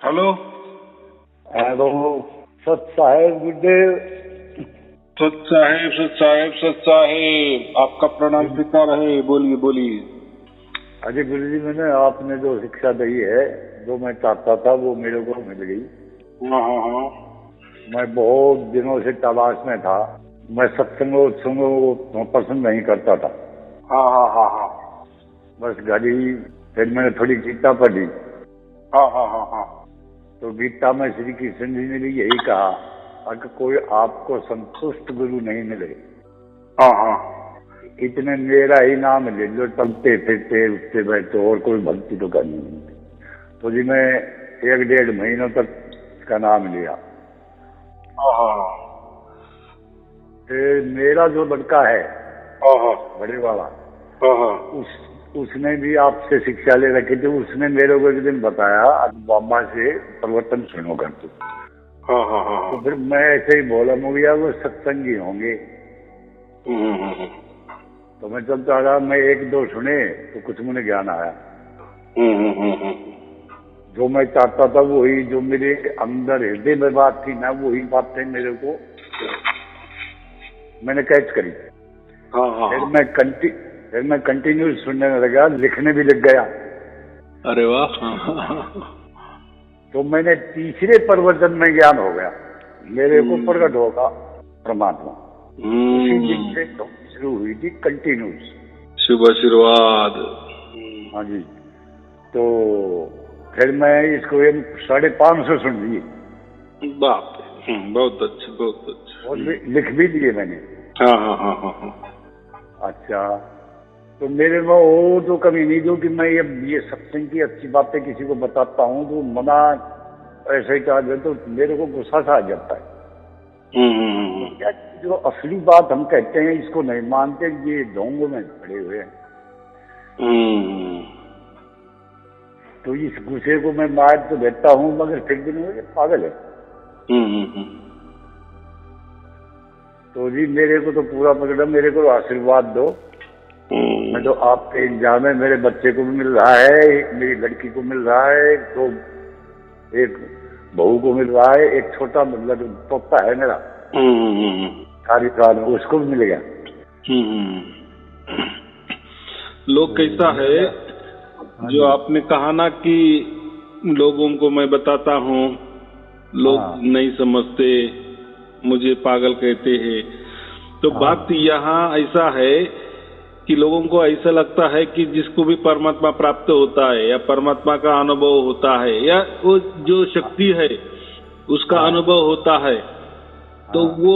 Hello. Hello. सत साहेब गुरुदेव। सत साहेब सत साहेब सत साहेब, आपका प्रणाम स्वीकार है। बोलिए बोलिए। अजय गुरु जी, मैंने आपने जो शिक्षा दी है, जो मैं चाहता था वो मेरे को मिल गई। हाँ हाँ हाँ। मैं बहुत दिनों से तलाश में था। मैं सत्संग उत्संग पसंद नहीं करता था। हाँ हाँ हाँ हाँ। बस घड़ी फिर मैंने थोड़ी गीता पढ़ी। हाँ हाँ हाँ हाँ। तो गीता में श्री कृष्ण जी ने भी यही कहा, अगर कोई आपको संतुष्ट गुरु नहीं मिले, हाँ हाँ। इतने मेरा ही नाम ले लो, चलते फिरते उठते बैठते, और कोई भक्ति तो करनी नहीं। तो जी मैं 1-1.5 महीनों तक इसका नाम लिया। हाँ हाँ। फिर मेरा जो लड़का है, हाँ हाँ। बड़े वाला, हाँ हाँ। उसने भी आपसे शिक्षा ले रखी थी। उसने मेरे को एक दिन बताया, अब बाबा से प्रवर्तन सुनो कर तू। हाँ हाँ हाँ। तो फिर मैं ऐसे ही बोला, मुझे वो सत्संगी होंगे। तो मैं चलता रहा, मैं 1-2 सुने तो कुछ मुझे ज्ञान आया। जो मैं चाहता था वही, जो मेरे अंदर हृदय में बात थी ना, वही बातें मेरे को मैंने कैच करी। हाँ हाँ। फिर मैं कंटिन्यू सुनने लगा, लिखने भी लग गया। अरे वाह। तो मैंने तीसरे प्रवचन में ज्ञान हो गया, मेरे को प्रकट होगा परमात्मा। उसी दिन से शुरू हुई थी कंटिन्यूस। शुभ आशीर्वाद। हाँ जी। तो फिर मैं इसको 550 सुन लिए। बाप रे, बहुत अच्छे बहुत अच्छे। और लिख भी दिए मैंने। हाँ हाँ हाँ हाँ हाँ। अच्छा, तो मेरे में वो तो कमी नहीं, जो कि मैं ये सत्संग की अच्छी बातें किसी को बताता हूँ तो मना ऐसे ही कहा जाए तो मेरे को गुस्सा सा आ जाता है। तो क्या जो असली बात हम कहते हैं इसको नहीं मानते, ये ढोंगों में पड़े हुए हैं। तो इस गुस्से को मैं मार तो देता हूँ, मगर फिर भी नहीं, ये पागल है। तो जी मेरे को तो पूरा पकड़ा, मेरे को आशीर्वाद दो। मैं तो आपके इंतजाम में, मेरे बच्चे को भी मिल रहा है, मेरी लड़की को मिल रहा है, तो एक बहू को मिल रहा है, एक छोटा मतलब पोता है मेरा 4 साल, उसको भी मिल गया। लोग कैसा है, जो आपने कहा ना कि लोगों को मैं बताता हूँ, लोग नहीं समझते, मुझे पागल कहते हैं। तो बात यहाँ ऐसा है कि लोगों को ऐसा लगता है कि जिसको भी परमात्मा प्राप्त होता है या परमात्मा का अनुभव होता है या वो जो शक्ति है उसका अनुभव होता है, तो वो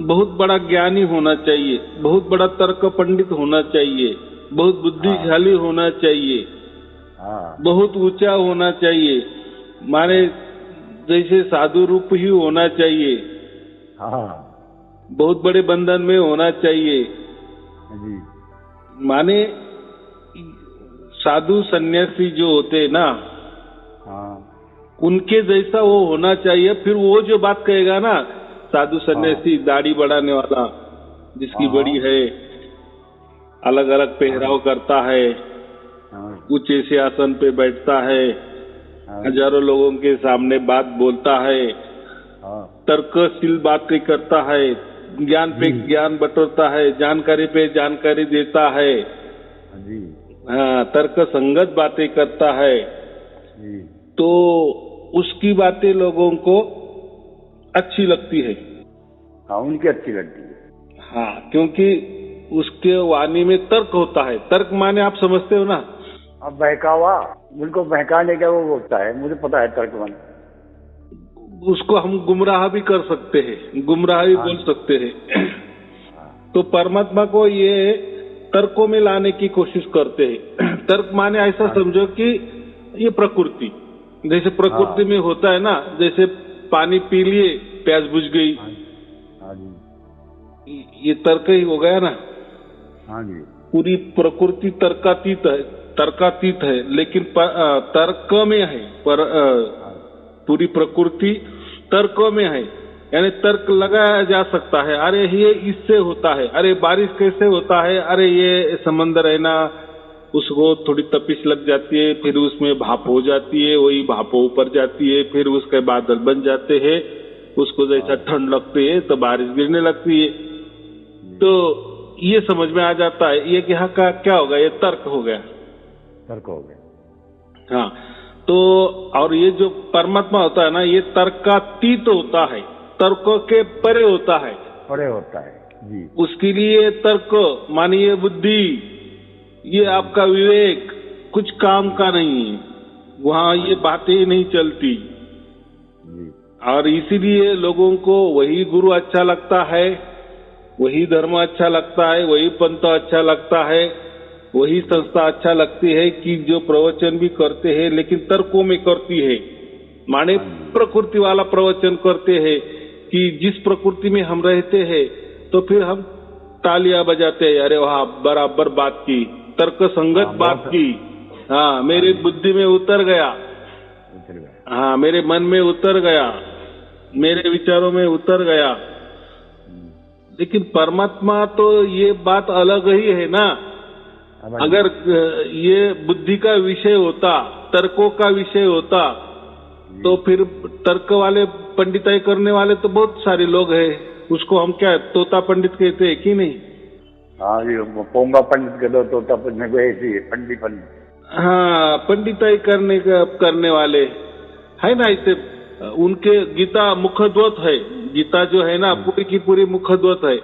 बहुत बड़ा ज्ञानी होना चाहिए, बहुत बड़ा तर्क पंडित होना चाहिए, बहुत बुद्धिशाली होना चाहिए, बहुत ऊंचा होना चाहिए, माने जैसे साधु रूप ही होना चाहिए, बहुत बड़े बंधन में होना चाहिए। माने साधु सन्यासी जो होते ना, उनके जैसा वो होना चाहिए। फिर वो जो बात कहेगा ना, साधु सन्यासी दाढ़ी बढ़ाने वाला, जिसकी बड़ी है, अलग अलग पहराव करता है, ऊंचे से आसन पे बैठता है, हजारों लोगों के सामने बात बोलता है, तर्कशील बातें करता है, ज्ञान पे ज्ञान बटोरता है, जानकारी पे जानकारी देता है, हाँ, तर्क संगत बातें करता है, तो उसकी बातें लोगों को अच्छी लगती है। हाँ, उनकी अच्छी लगती है। हाँ, क्योंकि उसके वाणी में तर्क होता है। तर्क माने आप समझते हो ना? अब बहकावा, उनको बहकाने का वो होता है, मुझे पता है तर्क माने। उसको हम गुमराह भी कर सकते हैं, गुमराह भी बोल सकते हैं। तो परमात्मा को ये तर्कों में लाने की कोशिश करते हैं। तर्क माने ऐसा समझो कि ये प्रकृति, जैसे प्रकृति में होता है ना, जैसे पानी पी लिए, प्यास बुझ गई, ये तर्क ही हो गया ना। पूरी प्रकृति तर्कातीत है, लेकिन तर्क में है, पर पूरी प्रकृति तर्क में है, यानी तर्क लगाया जा सकता है। अरे ये इससे होता है, अरे बारिश कैसे होता है, अरे ये समंदर है ना, उसको थोड़ी तपिश लग जाती है, फिर उसमें भाप हो जाती है, वही भाप ऊपर जाती है, फिर उसके बादल बन जाते हैं, उसको जैसा ठंड लगती है तो बारिश गिरने लगती है। तो ये समझ में आ जाता है ये कि हाँ का क्या होगा, ये तर्क हो गया, तर्क हो गया। हाँ। तो और ये जो परमात्मा होता है ना, ये तर्क का अतीत होता है, तर्कों के परे होता है, परे होता है जी। उसके लिए तर्क मानिए बुद्धि, ये आपका विवेक कुछ काम का नहीं है, वहां ये बातें ही नहीं चलती जी। और इसीलिए लोगों को वही गुरु अच्छा लगता है, वही धर्म अच्छा लगता है, वही पंथ अच्छा लगता है, वही संस्था अच्छा लगती है कि जो प्रवचन भी करते हैं लेकिन तर्कों में करती है, माने प्रकृति वाला प्रवचन करते हैं कि जिस प्रकृति में हम रहते हैं तो फिर हम तालियां बजाते हैं, अरे वाह बराबर बात की, तर्क संगत बात की, हाँ मेरी बुद्धि में उतर गया, हाँ मेरे मन में उतर गया, मेरे विचारों में उतर गया। लेकिन परमात्मा तो ये बात अलग ही है ना। अगर ये बुद्धि का विषय होता, तर्कों का विषय होता, तो फिर तर्क वाले पंडिताई करने वाले तो बहुत सारे लोग हैं, उसको हम क्या तोता पंडित कहते हैं कि नहीं? हाँ ये पोंगा पंडित के दो, तोता पंडित को ऐसी है, पंडित। हाँ पंडिताई करने वाले है ना, इसे उनके गीता मुखद्वत है, गीता जो है ना पूरी की पूरी मुखद्वत है,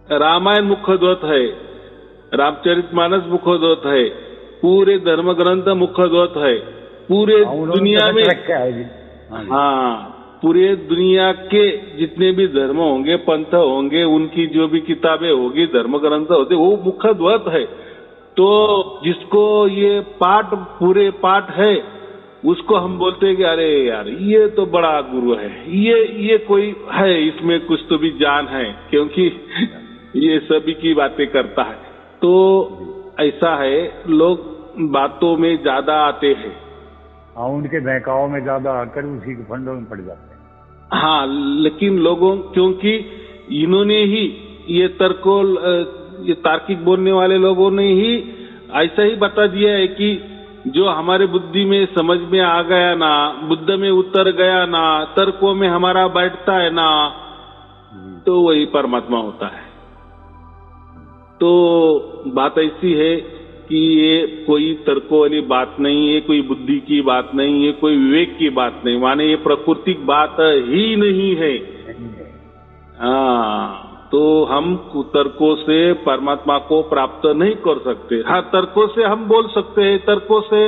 रामायण मुखद्वत है, रामचरितमानस मुखद्वत है, पूरे धर्म ग्रंथ मुखद्वत है, पूरे दुनिया में, हाँ पूरे दुनिया के जितने भी धर्म होंगे, पंथ होंगे, उनकी जो भी किताबें होगी, धर्म ग्रंथ होते, वो मुखद्वत है। तो जिसको ये पाठ पूरे पाठ है, उसको हम बोलते हैं कि अरे यार ये तो बड़ा गुरु है, ये कोई है, इसमें कुछ तो भी जान है, क्योंकि ये सभी की बातें करता है। तो ऐसा है, लोग बातों में ज्यादा आते हैं, हाँ उनके बहकाव में ज्यादा आकर उसी के फंडों में पड़ जाते हैं। हाँ लेकिन लोगों, क्योंकि इन्होंने ही ये ये तार्किक बोलने वाले लोगों ने ही ऐसा ही बता दिया है कि जो हमारे बुद्धि में समझ में आ गया ना, बुद्ध में उतर गया ना, तर्कों में हमारा बैठता है ना, तो वही परमात्मा होता है। तो बात ऐसी है कि ये कोई तर्कों वाली बात नहीं है, कोई बुद्धि की बात नहीं है, कोई विवेक की बात नहीं, माने ये प्राकृतिक बात ही नहीं है। हाँ तो हम तर्कों से परमात्मा को प्राप्त नहीं कर सकते। हाँ तर्कों से हम बोल सकते हैं, तर्कों से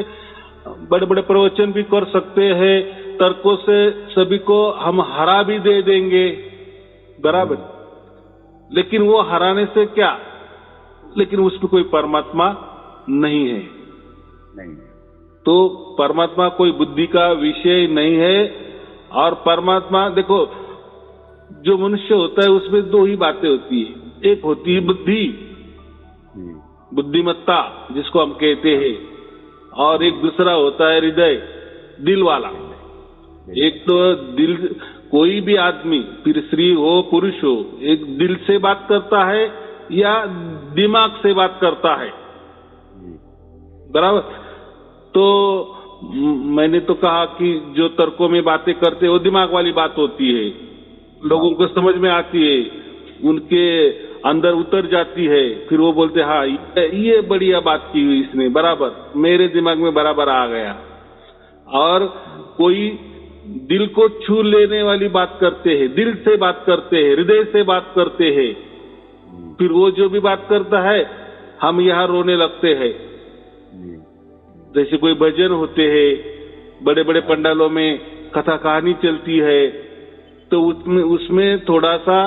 बड़े बड़े प्रवचन भी कर सकते हैं, तर्कों से सभी को हम हरा भी दे देंगे, बराबर, लेकिन वो हराने से क्या, लेकिन उसमें कोई परमात्मा नहीं है। नहीं। तो परमात्मा कोई बुद्धि का विषय नहीं है। और परमात्मा देखो, जो मनुष्य होता है उसमें दो ही बातें होती है, एक होती है बुद्धि, बुद्धिमत्ता जिसको हम कहते हैं, और एक दूसरा होता है हृदय, दिल वाला। एक तो दिल, कोई भी आदमी, फिर स्त्री हो पुरुष हो, एक दिल से बात करता है या दिमाग से बात करता है, बराबर। तो मैंने तो कहा कि जो तर्कों में बातें करते हैं वो दिमाग वाली बात होती है, लोगों को समझ में आती है, उनके अंदर उतर जाती है, फिर वो बोलते हाँ ये बढ़िया बात की हुई इसने, बराबर मेरे दिमाग में बराबर आ गया। और कोई दिल को छू लेने वाली बात करते हैं, दिल से बात करते हैं, हृदय से बात करते हैं, फिर वो जो भी बात करता है हम यहाँ रोने लगते हैं। जैसे कोई भजन होते हैं, बड़े बड़े पंडालों में कथा कहानी चलती है, तो उसमें थोड़ा सा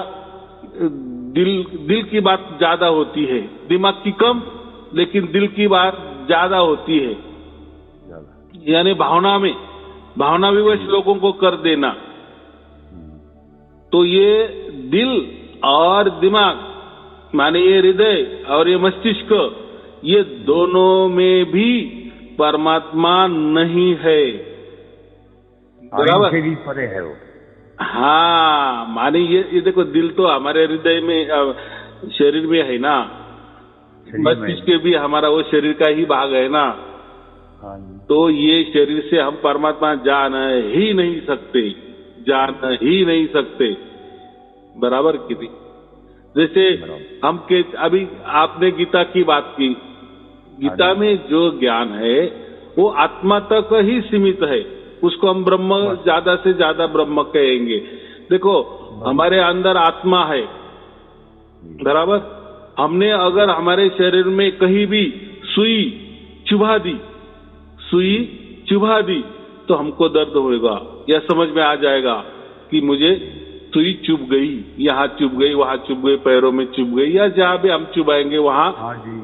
दिल की बात ज्यादा होती है, दिमाग की कम, लेकिन दिल की बात ज्यादा होती है, यानी भावना विवश लोगों को कर देना। तो ये दिल और दिमाग, माने ये हृदय और ये मस्तिष्क, ये दोनों में भी परमात्मा नहीं है, बराबर, भी परे है वो। हाँ माने ये देखो, दिल तो हमारे हृदय में, शरीर में है ना, मस्तिष्क भी हमारा वो शरीर का ही भाग है ना। हाँ जी। तो ये शरीर से हम परमात्मा जान ही नहीं सकते, जान ही नहीं सकते, बराबर की नहीं। जैसे हम के अभी आपने गीता की बात की, गीता में जो ज्ञान है वो आत्मा तक ही सीमित है, उसको हम ब्रह्म ज्यादा से ज्यादा ब्रह्म कहेंगे। देखो हमारे अंदर आत्मा है, बराबर। हमने अगर हमारे शरीर में कहीं भी सुई चुभा दी, सुई चुभा दी तो हमको दर्द होगा, या समझ में आ जाएगा कि मुझे सुई चुभ गई, यहाँ चुभ गई, वहां चुभ गई, पैरों में चुभ गई, या जहां भी हम चुभाएंगे वहां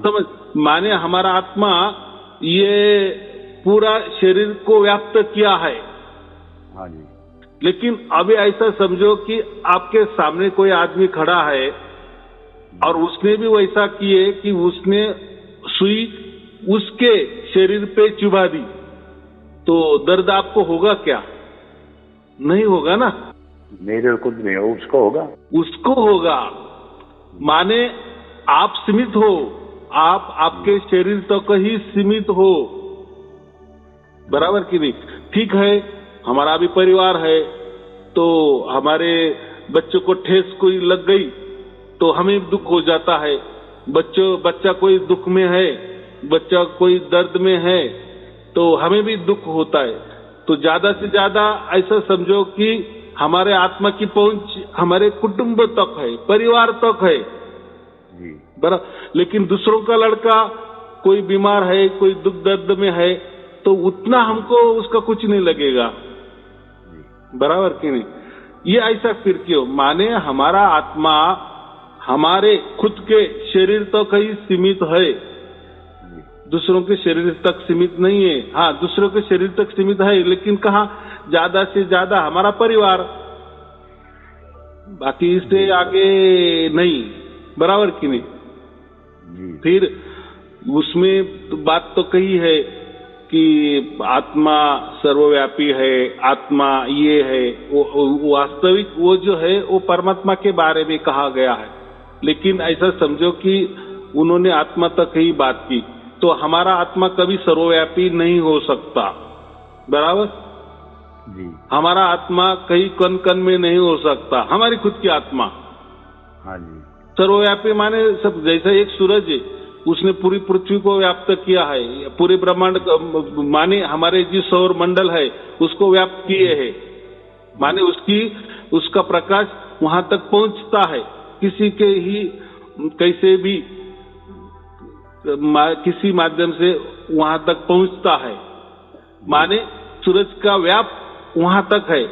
समझ। माने हमारा आत्मा ये पूरा शरीर को व्याप्त किया है। हाँ जी। लेकिन अभी ऐसा समझो कि आपके सामने कोई आदमी खड़ा है और उसने भी वैसा किए कि उसने सुई उसके शरीर पे चुभा दी, तो दर्द आपको होगा क्या? नहीं होगा ना। मेरे को नहीं हो, उसको होगा, उसको होगा। माने आप सीमित हो, आप आपके शरीर तक ही सीमित हो, बराबर कि नहीं। ठीक है, हमारा भी परिवार है, तो हमारे बच्चों को ठेस कोई लग गई तो हमें दुख हो जाता है। बच्चा कोई दुख में है, बच्चा कोई दर्द में है तो हमें भी दुख होता है। तो ज्यादा से ज्यादा ऐसा समझो कि हमारे आत्मा की पहुंच हमारे कुटुंब तक है, परिवार तक है, बराबर। लेकिन दूसरों का लड़का कोई बीमार है, कोई दुख दर्द में है, तो उतना हमको उसका कुछ नहीं लगेगा, बराबर कि नहीं। ये ऐसा फिर क्यों? माने हमारा आत्मा हमारे खुद के शरीर तक ही सीमित है, दूसरों के शरीर तक सीमित नहीं है। हाँ, दूसरों के शरीर तक सीमित है, लेकिन कहाँ ज्यादा से ज्यादा हमारा परिवार, बाकी इससे आगे नहीं, बराबर कि नहीं। फिर उसमें बात तो कही है कि आत्मा सर्वव्यापी है, आत्मा ये है, वो वास्तविक वो जो है वो परमात्मा के बारे में कहा गया है। लेकिन ऐसा समझो कि उन्होंने आत्मा तक ही बात की, तो हमारा आत्मा कभी सर्वव्यापी नहीं हो सकता, बराबर जी। हमारा आत्मा कहीं कण कण में नहीं हो सकता, हमारी खुद की आत्मा। हाँ जी। सर्वव्यापी माने सब, जैसा एक सूरज है, उसने पूरी पृथ्वी को व्याप्त किया है, पूरे ब्रह्मांड माने हमारे जो सौर मंडल है उसको व्याप्त किए है, माने उसका प्रकाश वहां तक पहुंचता है, किसी के ही कैसे भी किसी माध्यम से वहां तक पहुंचता है। माने सूरज का व्याप वहां तक है,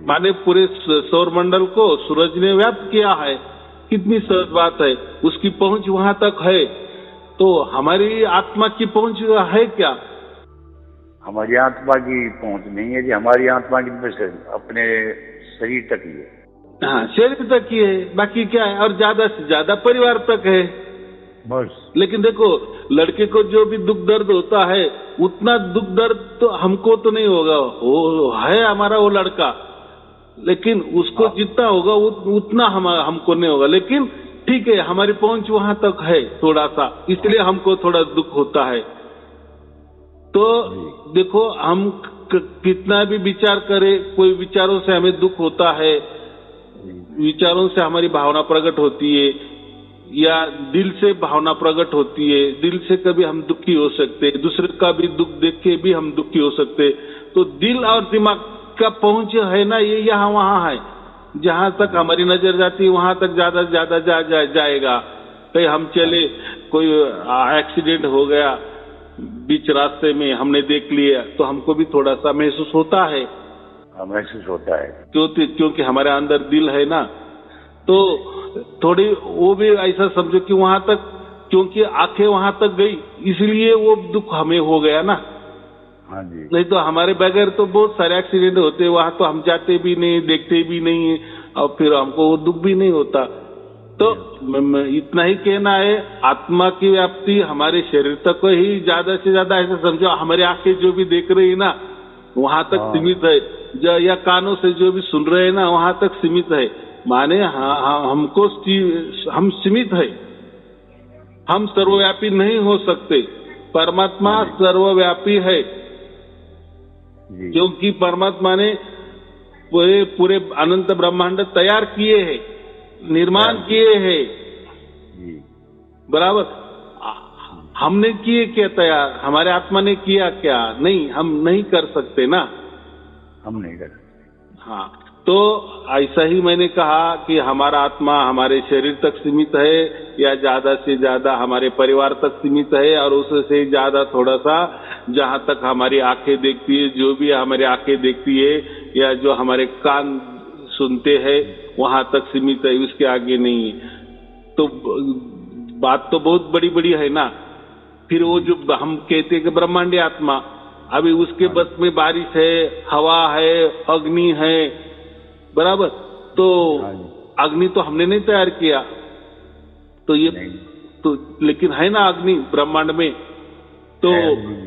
माने पूरे सौर मंडल को सूरज ने व्याप्त किया है। कितनी सहज बात है, उसकी पहुंच वहां तक है। तो हमारी आत्मा की पहुंच है क्या? हमारी आत्मा की पहुंच नहीं है जी, हमारी आत्मा की अपने शरीर तक ही है। हाँ, शरीर तक ही है, बाकी क्या है, और ज्यादा से ज्यादा परिवार तक है बस। लेकिन देखो, लड़के को जो भी दुख दर्द होता है उतना दुख दर्द तो हमको तो नहीं होगा, वो है हमारा वो लड़का, लेकिन उसको जितना होगा उतना हमको नहीं होगा। लेकिन ठीक है, हमारी पहुंच वहां तक है थोड़ा सा, इसलिए हमको थोड़ा दुख होता है। तो देखो, हम कितना भी विचार करें, कोई विचारों से हमें दुख होता है, विचारों से हमारी भावना प्रकट होती है, या दिल से भावना प्रकट होती है। दिल से कभी हम दुखी हो सकते हैं, दूसरे का भी दुख देख के भी हम दुखी हो सकते हैं। तो दिल और दिमाग का पहुंच है ना, ये यहाँ वहां है, जहां तक हमारी नजर जाती है वहां तक ज्यादा से ज्यादा जाएगा। कहीं हम चले, कोई एक्सीडेंट हो गया बीच रास्ते में, हमने देख लिया तो हमको भी थोड़ा सा महसूस होता है, महसूस होता है, क्योंकि हमारे अंदर दिल है ना। तो थोड़ी वो भी ऐसा समझो कि वहां तक, क्योंकि आंखें वहां तक गई इसलिए वो दुख हमें हो गया ना। हाँ जी। नहीं तो हमारे बगैर तो बहुत सारे एक्सीडेंट होते, वहां तो हम जाते भी नहीं, देखते भी नहीं, और फिर हमको वो दुख भी नहीं होता। तो इतना ही कहना है, आत्मा की व्याप्ति हमारे शरीर तक ही ज्यादा से ज्यादा, ऐसा समझो हमारी आंखें जो भी देख रही है ना वहां तक सीमित है, या कानों से जो भी सुन रहे हैं ना वहां तक सीमित है। माने हम सीमित है, हम सर्वव्यापी नहीं हो सकते। परमात्मा सर्वव्यापी है, क्योंकि परमात्मा ने पूरे अनंत ब्रह्मांड तैयार किए हैं, निर्माण किए हैं। बराबर, हमने किए क्या तैयार? हमारे आत्मा ने किया क्या? नहीं, हम नहीं कर सकते ना, हम नहीं कर सकते। हाँ, तो ऐसा ही मैंने कहा कि हमारा आत्मा हमारे शरीर तक सीमित है या ज्यादा से ज्यादा हमारे परिवार तक सीमित है, और उससे ज्यादा थोड़ा सा जहां तक हमारी आंखें देखती है, जो भी हमारी आंखें देखती है या जो हमारे कान सुनते हैं वहां तक सीमित है, उसके आगे नहीं है। तो बात तो बहुत बड़ी बड़ी है ना। फिर वो जो हम कहते हैं कि ब्रह्मांडी आत्मा, अभी उसके बस में बारिश है, हवा है, अग्नि है, बराबर। तो अग्नि तो हमने नहीं तैयार किया, तो ये तो लेकिन है ना अग्नि ब्रह्मांड में। तो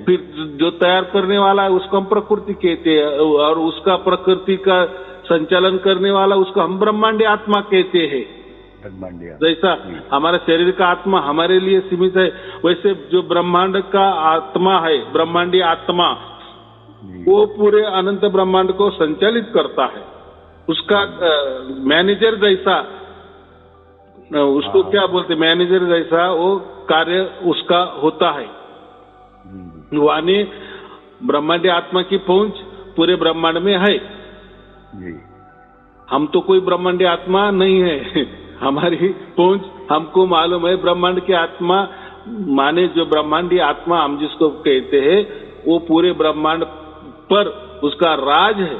फिर जो तैयार करने वाला है उसको हम प्रकृति कहते हैं, और उसका प्रकृति का संचालन करने वाला उसको हम ब्रह्मांडी आत्मा कहते हैं। जैसा हमारा शरीर का आत्मा हमारे लिए सीमित है, वैसे जो ब्रह्मांड का आत्मा है, ब्रह्मांडी आत्मा, वो पूरे अनंत ब्रह्मांड को संचालित करता है। उसका मैनेजर जैसा, उसको क्या बोलते, मैनेजर जैसा वो कार्य उसका होता है। यानी ब्रह्मांडी आत्मा की पहुंच पूरे ब्रह्मांड में है। हम तो कोई ब्रह्मांडी आत्मा नहीं है, हमारी पहुंच, हमको मालूम है ब्रह्मांड की आत्मा माने जो ब्रह्मांडी आत्मा हम जिसको कहते हैं, वो पूरे ब्रह्मांड पर उसका राज है,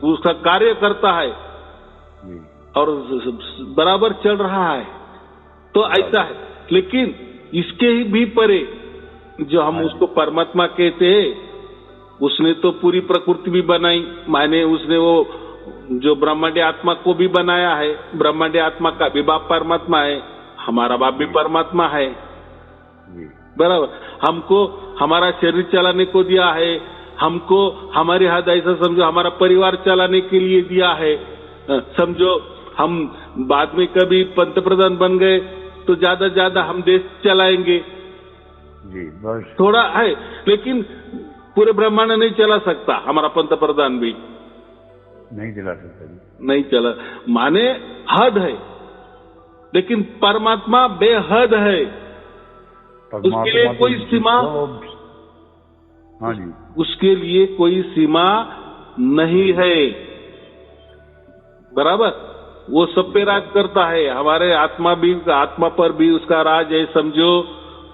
उसका कार्य करता है और बराबर चल रहा है। तो ऐसा है। लेकिन इसके ही भी परे जो हम उसको परमात्मा कहते हैं, उसने तो पूरी प्रकृति भी बनाई, माने उसने वो जो ब्रह्मांडी आत्मा को भी बनाया है। ब्रह्मांडी आत्मा का भी बाप परमात्मा है, हमारा बाप भी परमात्मा है, बराबर। हमको हमारा शरीर चलाने को दिया है, हमको हमारे हाथ ऐसा समझो हमारा परिवार चलाने के लिए दिया है। समझो हम बाद में कभी पंतप्रधान बन गए तो ज्यादा हम देश चलाएंगे जी, बस थोड़ा है, लेकिन पूरे ब्रह्मांड नहीं चला सकता। हमारा पंतप्रधान भी नहीं चला सकता, नहीं चला, माने हद है। लेकिन परमात्मा बेहद है, उसके लिए कोई सीमा, हाँ जी, उसके लिए कोई सीमा नहीं है, बराबर। वो सब पे राज करता है। हमारे आत्मा पर भी उसका राज है, समझो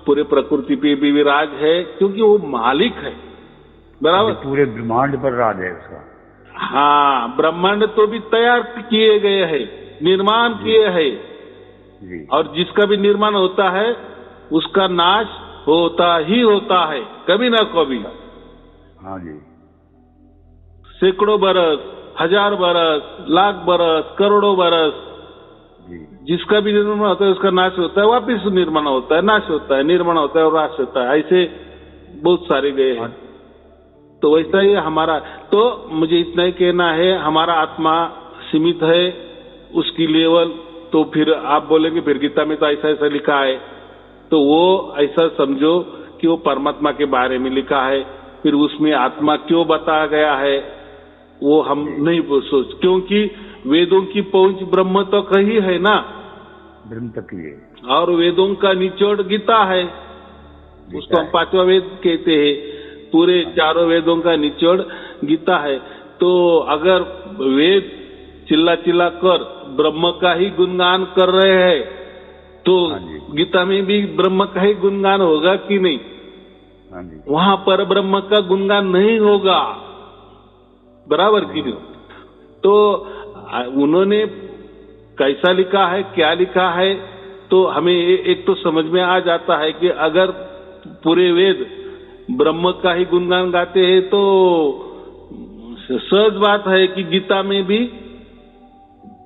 पूरे प्रकृति पे भी राज है, क्योंकि वो मालिक है, बराबर। पूरे ब्रह्मांड पर राज है उसका। हाँ, ब्रह्मांड तो भी तैयार किए गए हैं, निर्माण किए हैं, और जिसका भी निर्माण होता है उसका नाश होता ही होता है, कभी ना कभी। हाँ जी, सैकड़ों बरस, 1000 बरस, लाख बरस, करोड़ों बरस, जिसका भी निर्माण होता है उसका नाश होता है, वापिस निर्माण होता है, नाश होता है, निर्माण होता है और नाश होता है। ऐसे बहुत सारे गए हैं। तो वैसा ही हमारा, तो मुझे इतना ही कहना है, हमारा आत्मा सीमित है, उसकी लेवल। तो फिर आप बोलेंगे फिर गीता में तो ऐसा ऐसा लिखा है, तो वो ऐसा समझो कि वो परमात्मा के बारे में लिखा है। फिर उसमें आत्मा क्यों बताया गया है वो हम नहीं सोच, क्योंकि वेदों की पहुंच ब्रह्म तक ही है ना, ब्रह्म तक ही है, और वेदों का निचोड़ गीता है, उसको हम 5वां वेद कहते हैं। पूरे 4 वेदों का निचोड़ गीता है। तो अगर वेद चिल्ला चिल्ला कर ब्रह्म का ही गुणगान कर रहे हैं, तो गीता में भी ब्रह्म का ही गुणगान होगा कि नहीं? वहां पर ब्रह्म का गुणगान नहीं होगा, बराबर की नहीं। तो उन्होंने कैसा लिखा है, क्या लिखा है, तो हमें एक तो समझ में आ जाता है कि अगर पूरे वेद ब्रह्म का ही गुणगान गाते हैं तो सहज बात है कि गीता में भी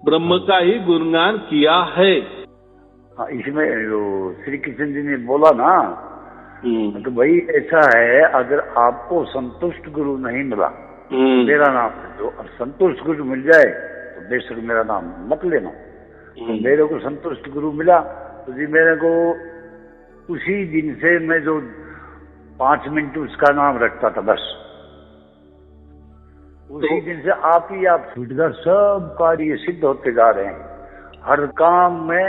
ब्रह्म का ही गुणगान किया है। हाँ, इसमें श्री कृष्ण जी ने बोला ना, तो भाई ऐसा है, अगर आपको संतुष्ट गुरु नहीं मिला मेरा नाम दो, और संतुष्ट गुरु मिल जाए तो बेशक मेरा नाम मत लेना। तो मेरे को संतुष्ट गुरु मिला तो जी मेरे को उसी दिन से मैं जो 5 मिनट उसका नाम रखता था, बस उसी दिन से आप छूटकर सब कार्य सिद्ध होते जा रहे हैं, हर काम में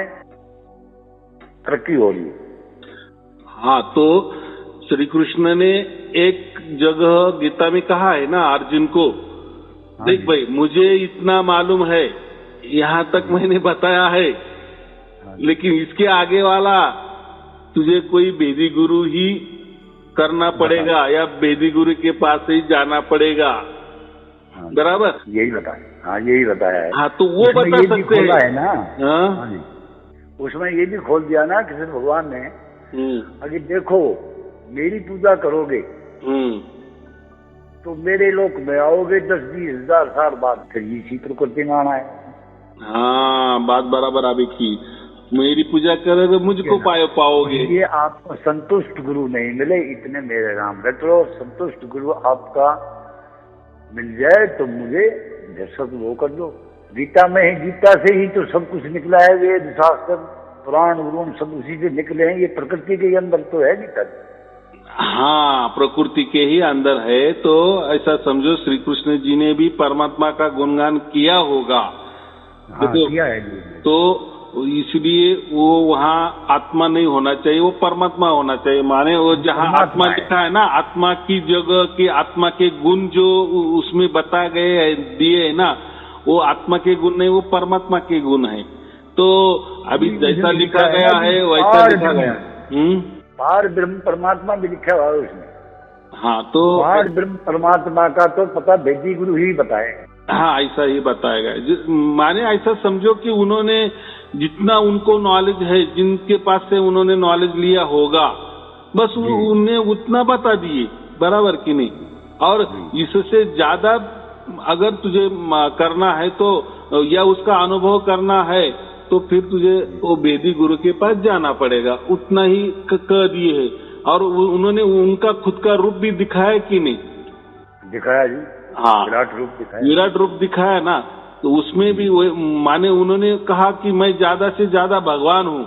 तरक्की हो रही है। हाँ, तो श्री कृष्ण ने एक जगह गीता में कहा है ना अर्जुन को, देख भाई मुझे इतना मालूम है, यहाँ तक मैंने बताया है, लेकिन इसके आगे वाला तुझे कोई वेदी गुरु ही करना पड़ेगा या वेदी गुरु के पास ही जाना पड़ेगा। बराबर, यही बताया। हाँ, यही बताया है। हाँ, तो वो बता सकते है ना। हाँ, उसमें ये भी खोल दिया ना कृष्ण भगवान ने, अगर देखो मेरी पूजा करोगे तो मेरे लोक में आओगे 10-20 हजार साल बाद, फिर इसी प्रकृति में आना है। हाँ, बात बराबर अभी की, मेरी पूजा करोगे मुझको पाओगे। ये आपको संतुष्ट गुरु नहीं मिले, इतने मेरे नाम रट लो, संतुष्ट गुरु आपका मिल जाए तो मुझे दर्शक वो कर दो। गीता में ही, गीता से ही तो सब कुछ निकला है, वेद शास्त्र पुराण उरुण सब उसी से निकले हैं, ये प्रकृति के अंदर तो है गीता। हाँ, प्रकृति के ही अंदर है, तो ऐसा समझो श्री कृष्ण जी ने भी परमात्मा का गुणगान किया होगा। हाँ, किया है। तो इसलिए वो वहाँ आत्मा नहीं होना चाहिए, वो परमात्मा होना चाहिए। माने वो जहाँ आत्मा लिखा है ना, आत्मा की जगह की आत्मा के गुण जो उसमें बता गए दिए है ना, वो आत्मा के गुण नहीं, वो परमात्मा के गुण है। तो अभी जैसा लिखा गया है वैसा लिखा गया। पार ब्रह्म परमात्मा भी लिखा हुआ है उसमें। हाँ, तो पार ब्रह्म परमात्मा का तो पता वेदी गुरु ही बताए। हाँ, ऐसा ही बताएगा। माने ऐसा समझो कि उन्होंने जितना उनको नॉलेज है, जिनके पास से उन्होंने नॉलेज लिया होगा, बस उन्हें उतना बता दिए। बराबर कि नहीं? और इससे ज्यादा अगर तुझे करना है तो, या उसका अनुभव करना है तो फिर तुझे वो वेदी गुरु के पास जाना पड़ेगा। उतना ही कह दिए है। और उन्होंने उनका खुद का रूप भी दिखाया कि नहीं? दिखाया जी। हाँ, विराट रूप दिखाया। विराट रूप दिखाया ना, तो उसमें भी वो माने उन्होंने कहा कि मैं ज्यादा से ज्यादा भगवान हूँ।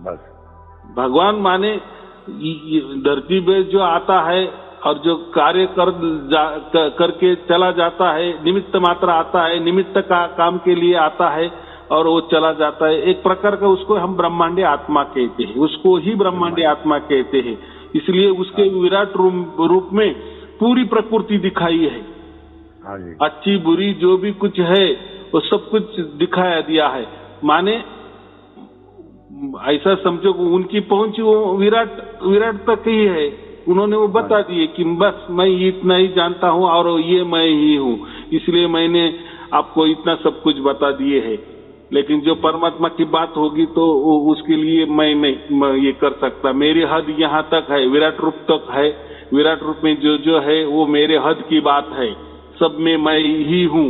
बस भगवान माने धरती पे जो आता है और जो कार्य करके चला जाता है, निमित्त मात्र आता है, निमित्त का काम के लिए आता है और वो चला जाता है। एक प्रकार का उसको हम ब्रह्मांडीय आत्मा कहते हैं, उसको ही ब्रह्मांडीय आत्मा कहते हैं। इसलिए उसके विराट रूप में पूरी प्रकृति दिखाई है। हाँ जी। अच्छी बुरी जो भी कुछ है वो सब कुछ दिखाया दिया है। माने ऐसा समझो उनकी पहुंच वो विराट तक ही है। उन्होंने वो बता दिए कि बस मैं इतना ही जानता हूँ और ये मैं ही हूँ, इसलिए मैंने आपको इतना सब कुछ बता दिए है। लेकिन जो परमात्मा की बात होगी तो उसके लिए मैं नहीं ये कर सकता। मेरी हद यहाँ तक है, विराट रूप तक है। विराट रूप में जो है वो मेरे हद की बात है, सब में मैं ही हूँ।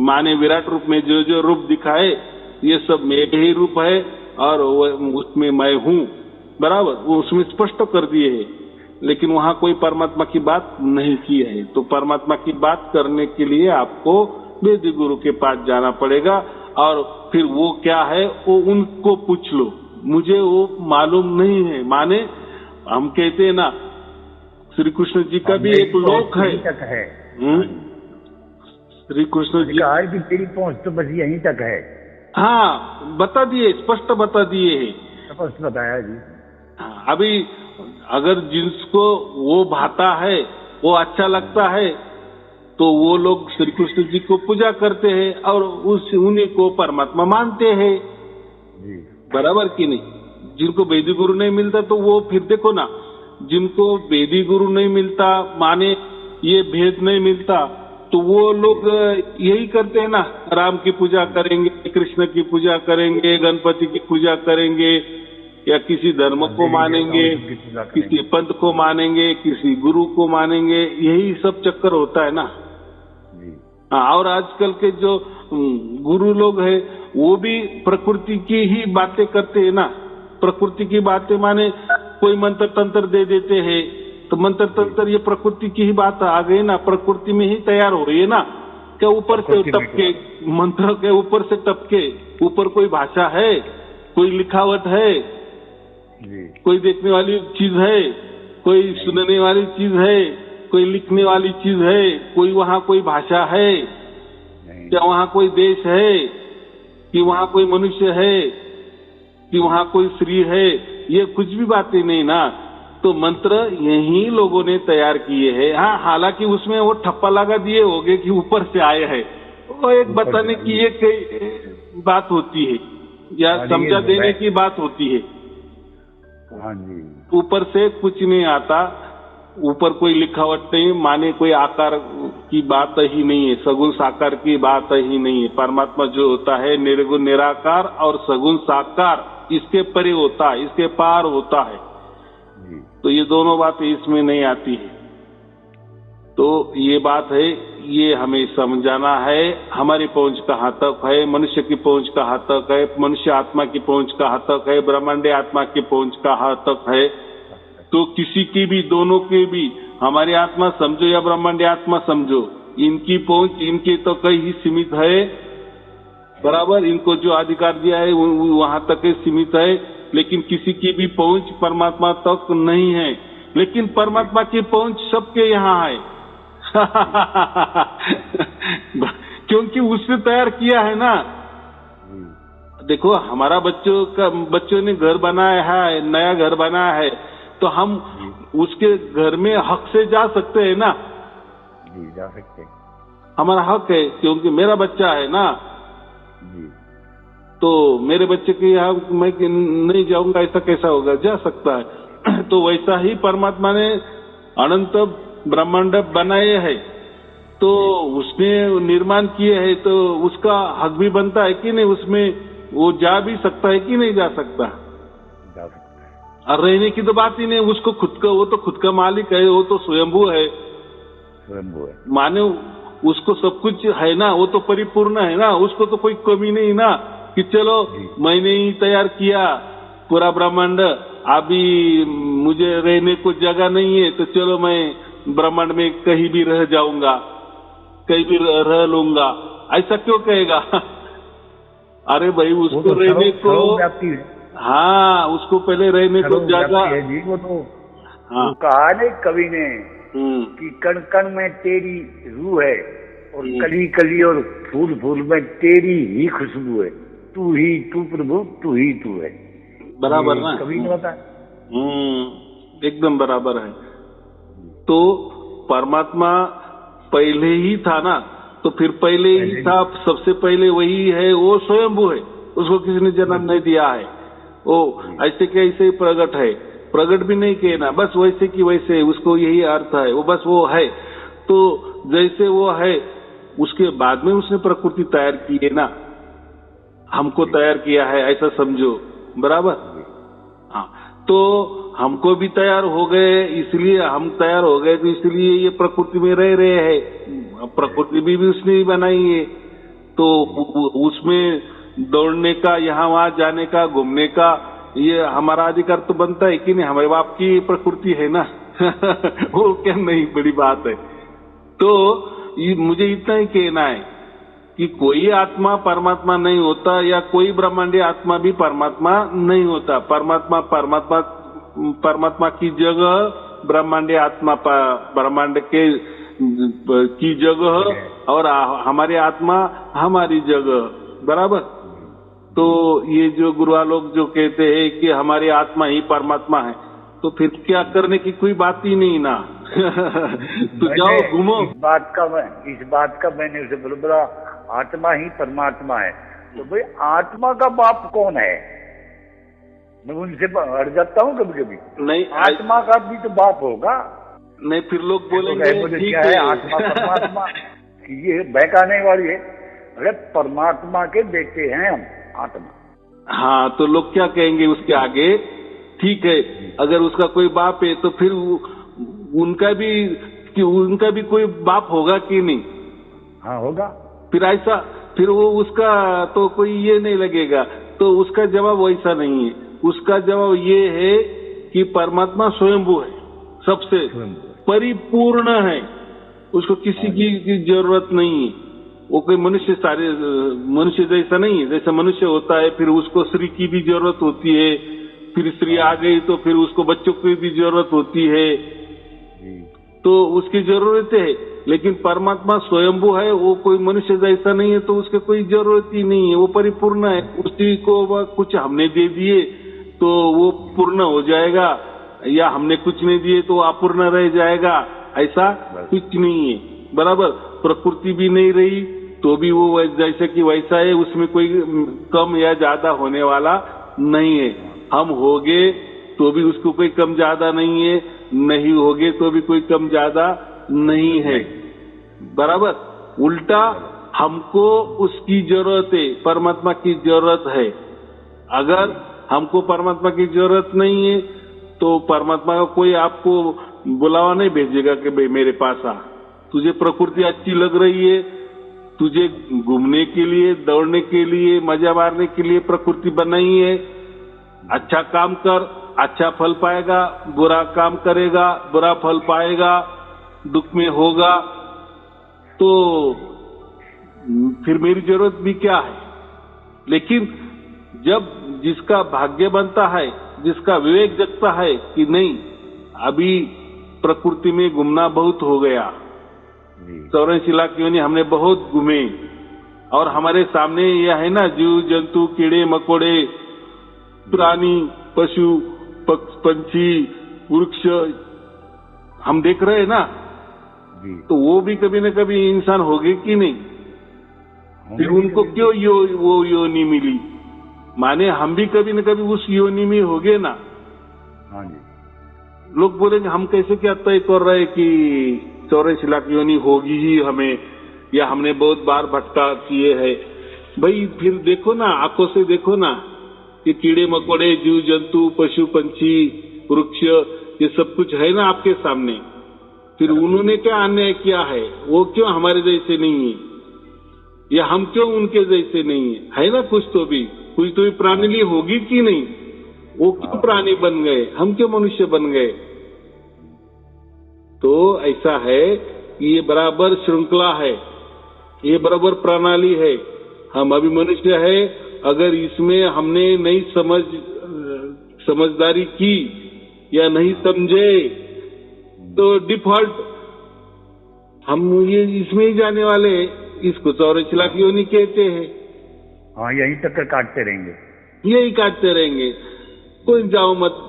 माने विराट रूप में जो रूप दिखाए ये सब मेरे ही रूप है और उसमें मैं हूँ। बराबर, वो उसमें स्पष्ट कर दिए है। लेकिन वहाँ कोई परमात्मा की बात नहीं की है। तो परमात्मा की बात करने के लिए आपको वेदी गुरु के पास जाना पड़ेगा और फिर वो क्या है वो उनको पूछ लो, मुझे वो मालूम नहीं है। माने हम कहते हैं ना, श्री कृष्ण जी का भी एक लोक है। श्री कृष्ण जी की तेरी पहुंच तो बस यहीं तक है। हाँ, बता दिए, स्पष्ट बता दिए है, स्पष्ट बताया जी। हाँ, अभी अगर जिसको वो भाता है, वो अच्छा लगता है, तो वो लोग श्री कृष्ण जी को पूजा करते हैं और उन्हीं को परमात्मा मानते हैं। बराबर कि नहीं? जिनको वेदी गुरु नहीं मिलता तो वो फिर देखो ना, जिनको वेदी गुरु नहीं मिलता, माने ये भेद नहीं मिलता, तो वो लोग यही करते हैं ना, राम की पूजा करेंगे, कृष्ण की पूजा करेंगे, गणपति की पूजा करेंगे, या किसी धर्म को मानेंगे, किसी पंथ को मानेंगे, किसी गुरु को मानेंगे। यही सब चक्कर होता है ना। हाँ, और आजकल के जो गुरु लोग हैं वो भी प्रकृति की ही बातें करते हैं ना। प्रकृति की बातें माने कोई मंत्र तंत्र दे देते हैं, तो मंत्र तंत्र ये प्रकृति की ही बात आ गई ना, प्रकृति में ही तैयार हो रही है ना। क्या ऊपर से टपके मंत्र के ऊपर से टपके ऊपर कोई भाषा है? कोई लिखावट है, कोई देखने वाली चीज है, कोई सुनने वाली चीज है, कोई लिखने वाली चीज है, कोई वहाँ कोई भाषा है क्या, वहाँ कोई देश है कि वहाँ कोई मनुष्य है कि वहाँ कोई स्त्री है, ये कुछ भी बातें नहीं ना। तो मंत्र यही लोगों ने तैयार किए हैं। हाँ, हालांकि उसमें वो ठप्पा लगा दिए होंगे कि ऊपर से आए हैं, वो एक बताने की एक बात होती है या समझा देने की बात होती है। ऊपर से कुछ नहीं आता, ऊपर कोई लिखावट नहीं, माने कोई आकार की बात ही नहीं है, सगुण साकार की बात ही नहीं है। परमात्मा जो होता है निर्गुण निराकार और सगुण साकार, इसके परे होता है, इसके पार होता है। तो ये दोनों बातें इसमें नहीं आती है। तो ये बात है, ये हमें समझाना है। हमारी पहुंच कहाँ तक है, मनुष्य की पहुंच कहाँ तक है, मनुष्य आत्मा की पहुंच कहाँ तक है, ब्रह्मांडीय आत्मा की पहुंच कहाँ तक है। तो किसी की भी, दोनों की भी, हमारी आत्मा समझो या ब्रह्मांडीय आत्मा समझो, इनकी पहुंच इनके तो कहीं ही सीमित है, बराबर। इनको जो अधिकार दिया है वहां तक सीमित है, लेकिन किसी की भी पहुंच परमात्मा तक नहीं है। लेकिन परमात्मा की पहुंच सबके यहाँ है क्योंकि उससे तैयार किया है ना। देखो, हमारा बच्चों ने घर बनाया है, नया घर बनाया है, तो हम उसके घर में हक से जा सकते हैं ना। जी, जा सकते हैं, हमारा हक है, क्योंकि मेरा बच्चा है ना जी। तो मेरे बच्चे के यहाँ मैं नहीं जाऊंगा, ऐसा कैसा होगा? जा सकता है। तो वैसा ही परमात्मा ने अनंत ब्रह्मांड बनाए हैं, तो उसने निर्माण किए हैं, तो उसका हक भी बनता है कि नहीं? उसमें वो जा भी सकता है कि नहीं जा सकता? जा सकता है। और रहने की तो बात ही नहीं, उसको खुद का, वो तो खुद का मालिक है, वो तो स्वयंभू है, स्वयंभू है, माने उसको सब कुछ है ना, वो तो परिपूर्ण है ना, उसको तो कोई कमी नहीं ना कि चलो मैंने ही तैयार किया पूरा ब्रह्मांड, अभी मुझे रहने को जगह नहीं है, तो चलो मैं ब्रह्मांड में कहीं भी रह जाऊंगा, कहीं भी रह लूंगा, ऐसा क्यों कहेगा? अरे भाई, उसको रहने को, हाँ, उसको पहले रहने को जगह है जी। वो तो हाँ, कहा नहीं कवि ने कि कण कण में तेरी रूह है और कली कली और फूल फूल में तेरी ही खुशबू है, तू ही तू प्रभु, तू ही तू है। बराबर ना, कवि ने बताया। एकदम बराबर है। तो परमात्मा पहले ही था ना, तो फिर पहले ही था, सबसे पहले वही है, वो स्वयंभू है, उसको किसी ने जन्म नहीं दिया है। वो ऐसे के ऐसे ही प्रकट है, प्रकट भी नहीं कहना, बस वैसे की वैसे, उसको यही अर्थ है, वो बस वो है। तो जैसे वो है, उसके बाद में उसने प्रकृति तैयार की है ना, हमको तैयार किया है, ऐसा समझो, बराबर। हाँ, तो हमको भी तैयार हो गए, इसलिए हम तैयार हो गए, तो इसलिए ये प्रकृति में रह रहे हैं। प्रकृति भी उसने ही बनाई है, तो उसमें दौड़ने का, यहाँ वहां जाने का, घूमने का, ये हमारा अधिकार तो बनता है कि नहीं? हमारे बाप की प्रकृति है ना वो क्या नहीं बड़ी बात है। तो मुझे इतना ही कहना है कि कोई आत्मा परमात्मा नहीं होता, या कोई ब्रह्मांडीय आत्मा भी परमात्मा नहीं होता। परमात्मा की जगह ब्रह्मांडीय आत्मा, ब्रह्मांड के की जगह, और हमारी आत्मा हमारी जगह, बराबर। तो ये जो गुरुआ लोग जो कहते हैं कि हमारी आत्मा ही परमात्मा है, तो फिर क्या करने की कोई बात ही नहीं ना तो जाओ घूमो। इस बात का मैंने उसे बोला आत्मा ही परमात्मा है, तो भाई आत्मा का बाप कौन है? मैं उनसे अड़ जाता हूँ कभी कभी। नहीं, आत्मा का भी तो बाप होगा। नहीं, फिर लोग बोलेंगे ठीक क्या है आत्मा परमात्मा, ये बहकाने वाली है। अरे परमात्मा के बेटे हैं हम, आत्मा। हाँ, तो लोग क्या कहेंगे उसके आगे? ठीक है, अगर उसका कोई बाप है तो फिर उनका भी कोई बाप होगा कि नहीं? हाँ, होगा। फिर ऐसा, फिर वो उसका तो कोई ये नहीं लगेगा। तो उसका जवाब वैसा नहीं है, उसका जवाब ये है कि परमात्मा स्वयंभू है, सबसे परिपूर्ण है, उसको किसी की जरूरत नहीं है। वो कोई मनुष्य जैसा नहीं है। जैसा मनुष्य होता है फिर उसको स्त्री की भी जरूरत होती है, फिर स्त्री आ गई तो फिर उसको बच्चों की भी जरूरत होती है, तो उसकी जरूरत है। लेकिन परमात्मा स्वयंभू है, वो कोई मनुष्य जैसा नहीं है, तो उसके कोई जरूरत ही नहीं है, वो परिपूर्ण है। उसी को कुछ हमने दे दिए तो वो पूर्ण हो जाएगा, या हमने कुछ नहीं दिए तो अपूर्ण रह जाएगा, ऐसा कुछ नहीं है। बराबर, प्रकृति भी नहीं रही तो भी वो जैसे कि वैसा है, उसमें कोई कम या ज्यादा होने वाला नहीं है। हम होगे तो भी उसको कोई कम ज्यादा नहीं है, नहीं होगे तो भी कोई कम ज्यादा नहीं है। बराबर, उल्टा हमको उसकी जरूरत है, परमात्मा की जरूरत है। अगर हमको परमात्मा की जरूरत नहीं है तो परमात्मा का कोई आपको बुलावा नहीं भेजेगा कि भाई मेरे पास आ, तुझे प्रकृति अच्छी लग रही है, तुझे घूमने के लिए, दौड़ने के लिए, मजा मारने के लिए प्रकृति बनाई है। अच्छा काम कर, अच्छा फल पाएगा, बुरा काम करेगा, बुरा फल पाएगा, दुख में होगा, तो फिर मेरी जरूरत भी क्या है। लेकिन जब जिसका भाग्य बनता है, जिसका विवेक जगता है कि नहीं अभी प्रकृति में घूमना बहुत हो गया, 84 लाख योनि हमने बहुत घूमे, और हमारे सामने यह है ना जीव जंतु, कीड़े मकोड़े, प्राणी, पशु, पंछी, वृक्ष हम देख रहे हैं ना, तो वो भी कभी न कभी इंसान होंगे कि नहीं, फिर उनको क्यों वो योनि मिली, माने हम भी कभी न कभी उस योनि में होंगे ना। हाँ जी। लोग बोलेंगे हम कैसे क्या तय कर रहे कि 84 लाख योनि होगी ही हमें, या हमने बहुत बार भटका किए है। भाई फिर देखो ना, आंखों से देखो ना, ये कीड़े मकोड़े, जीव जंतु, पशु पंछी, वृक्ष, ये सब कुछ है ना आपके सामने। फिर उन्होंने क्या अन्याय किया है, वो क्यों हमारे जैसे नहीं है, या हम क्यों उनके जैसे नहीं है ना। कुछ तो भी प्राणी होगी कि नहीं, वो क्यों प्राणी बन गए, हम क्यों मनुष्य बन गए। तो ऐसा है कि ये बराबर श्रृंखला है, ये बराबर प्रणाली है। हम अभी मनुष्य है, अगर इसमें हमने नहीं समझदारी की या नहीं समझे तो डिफॉल्ट हम ये इसमें ही जाने वाले, इसको 84 लाख योनि कहते हैं। हाँ, यही तक काटते रहेंगे, यही काटते रहेंगे, कोई जाओ मत,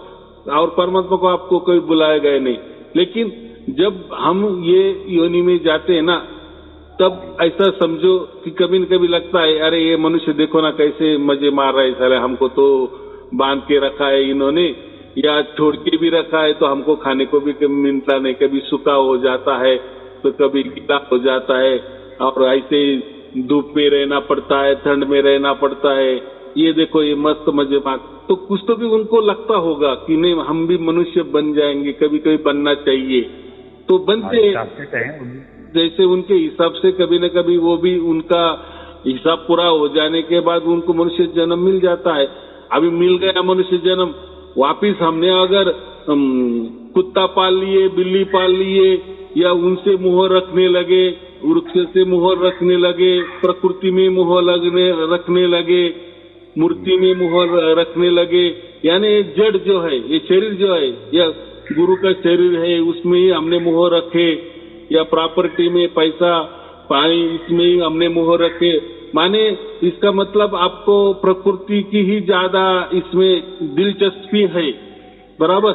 और परमात्मा को आपको कोई बुलाएगा नहीं। लेकिन जब हम ये योनि में जाते हैं ना, तब ऐसा समझो कि कभी न कभी लगता है अरे ये मनुष्य देखो ना कैसे मजे मार रहा है, साले हमको तो बांध के रखा है इन्होंने, या छोड़ के भी रखा है, तो हमको खाने को भी मिलता नहीं, कभी सूखा हो जाता है तो कभी गीला हो जाता है, और ऐसे धूप में रहना पड़ता है, ठंड में रहना पड़ता है। ये देखो ये मस्त मजे मार, तो कुछ तो भी उनको लगता होगा कि नहीं हम भी मनुष्य बन जाएंगे, कभी कभी बनना चाहिए, तो बनते जैसे उनके हिसाब से कभी न कभी वो भी उनका हिसाब पूरा हो जाने के बाद उनको मनुष्य जन्म मिल जाता है। अभी मिल गया मनुष्य जन्म, वापिस हमने अगर कुत्ता पाल लिए, बिल्ली पाल लिए, या उनसे मोह रखने लगे, वृक्ष से मोह रखने लगे, प्रकृति में मोह रखने लगे, मूर्ति में मोह रखने लगे, यानी जड़ जो है, ये शरीर जो है, या गुरु का शरीर है, उसमें ही हमने मोह रखे, या प्रॉपर्टी में पैसा पानी, इसमें ही हमने मोह रखे। माने इसका मतलब आपको प्रकृति की ही ज्यादा इसमें दिलचस्पी है, बराबर।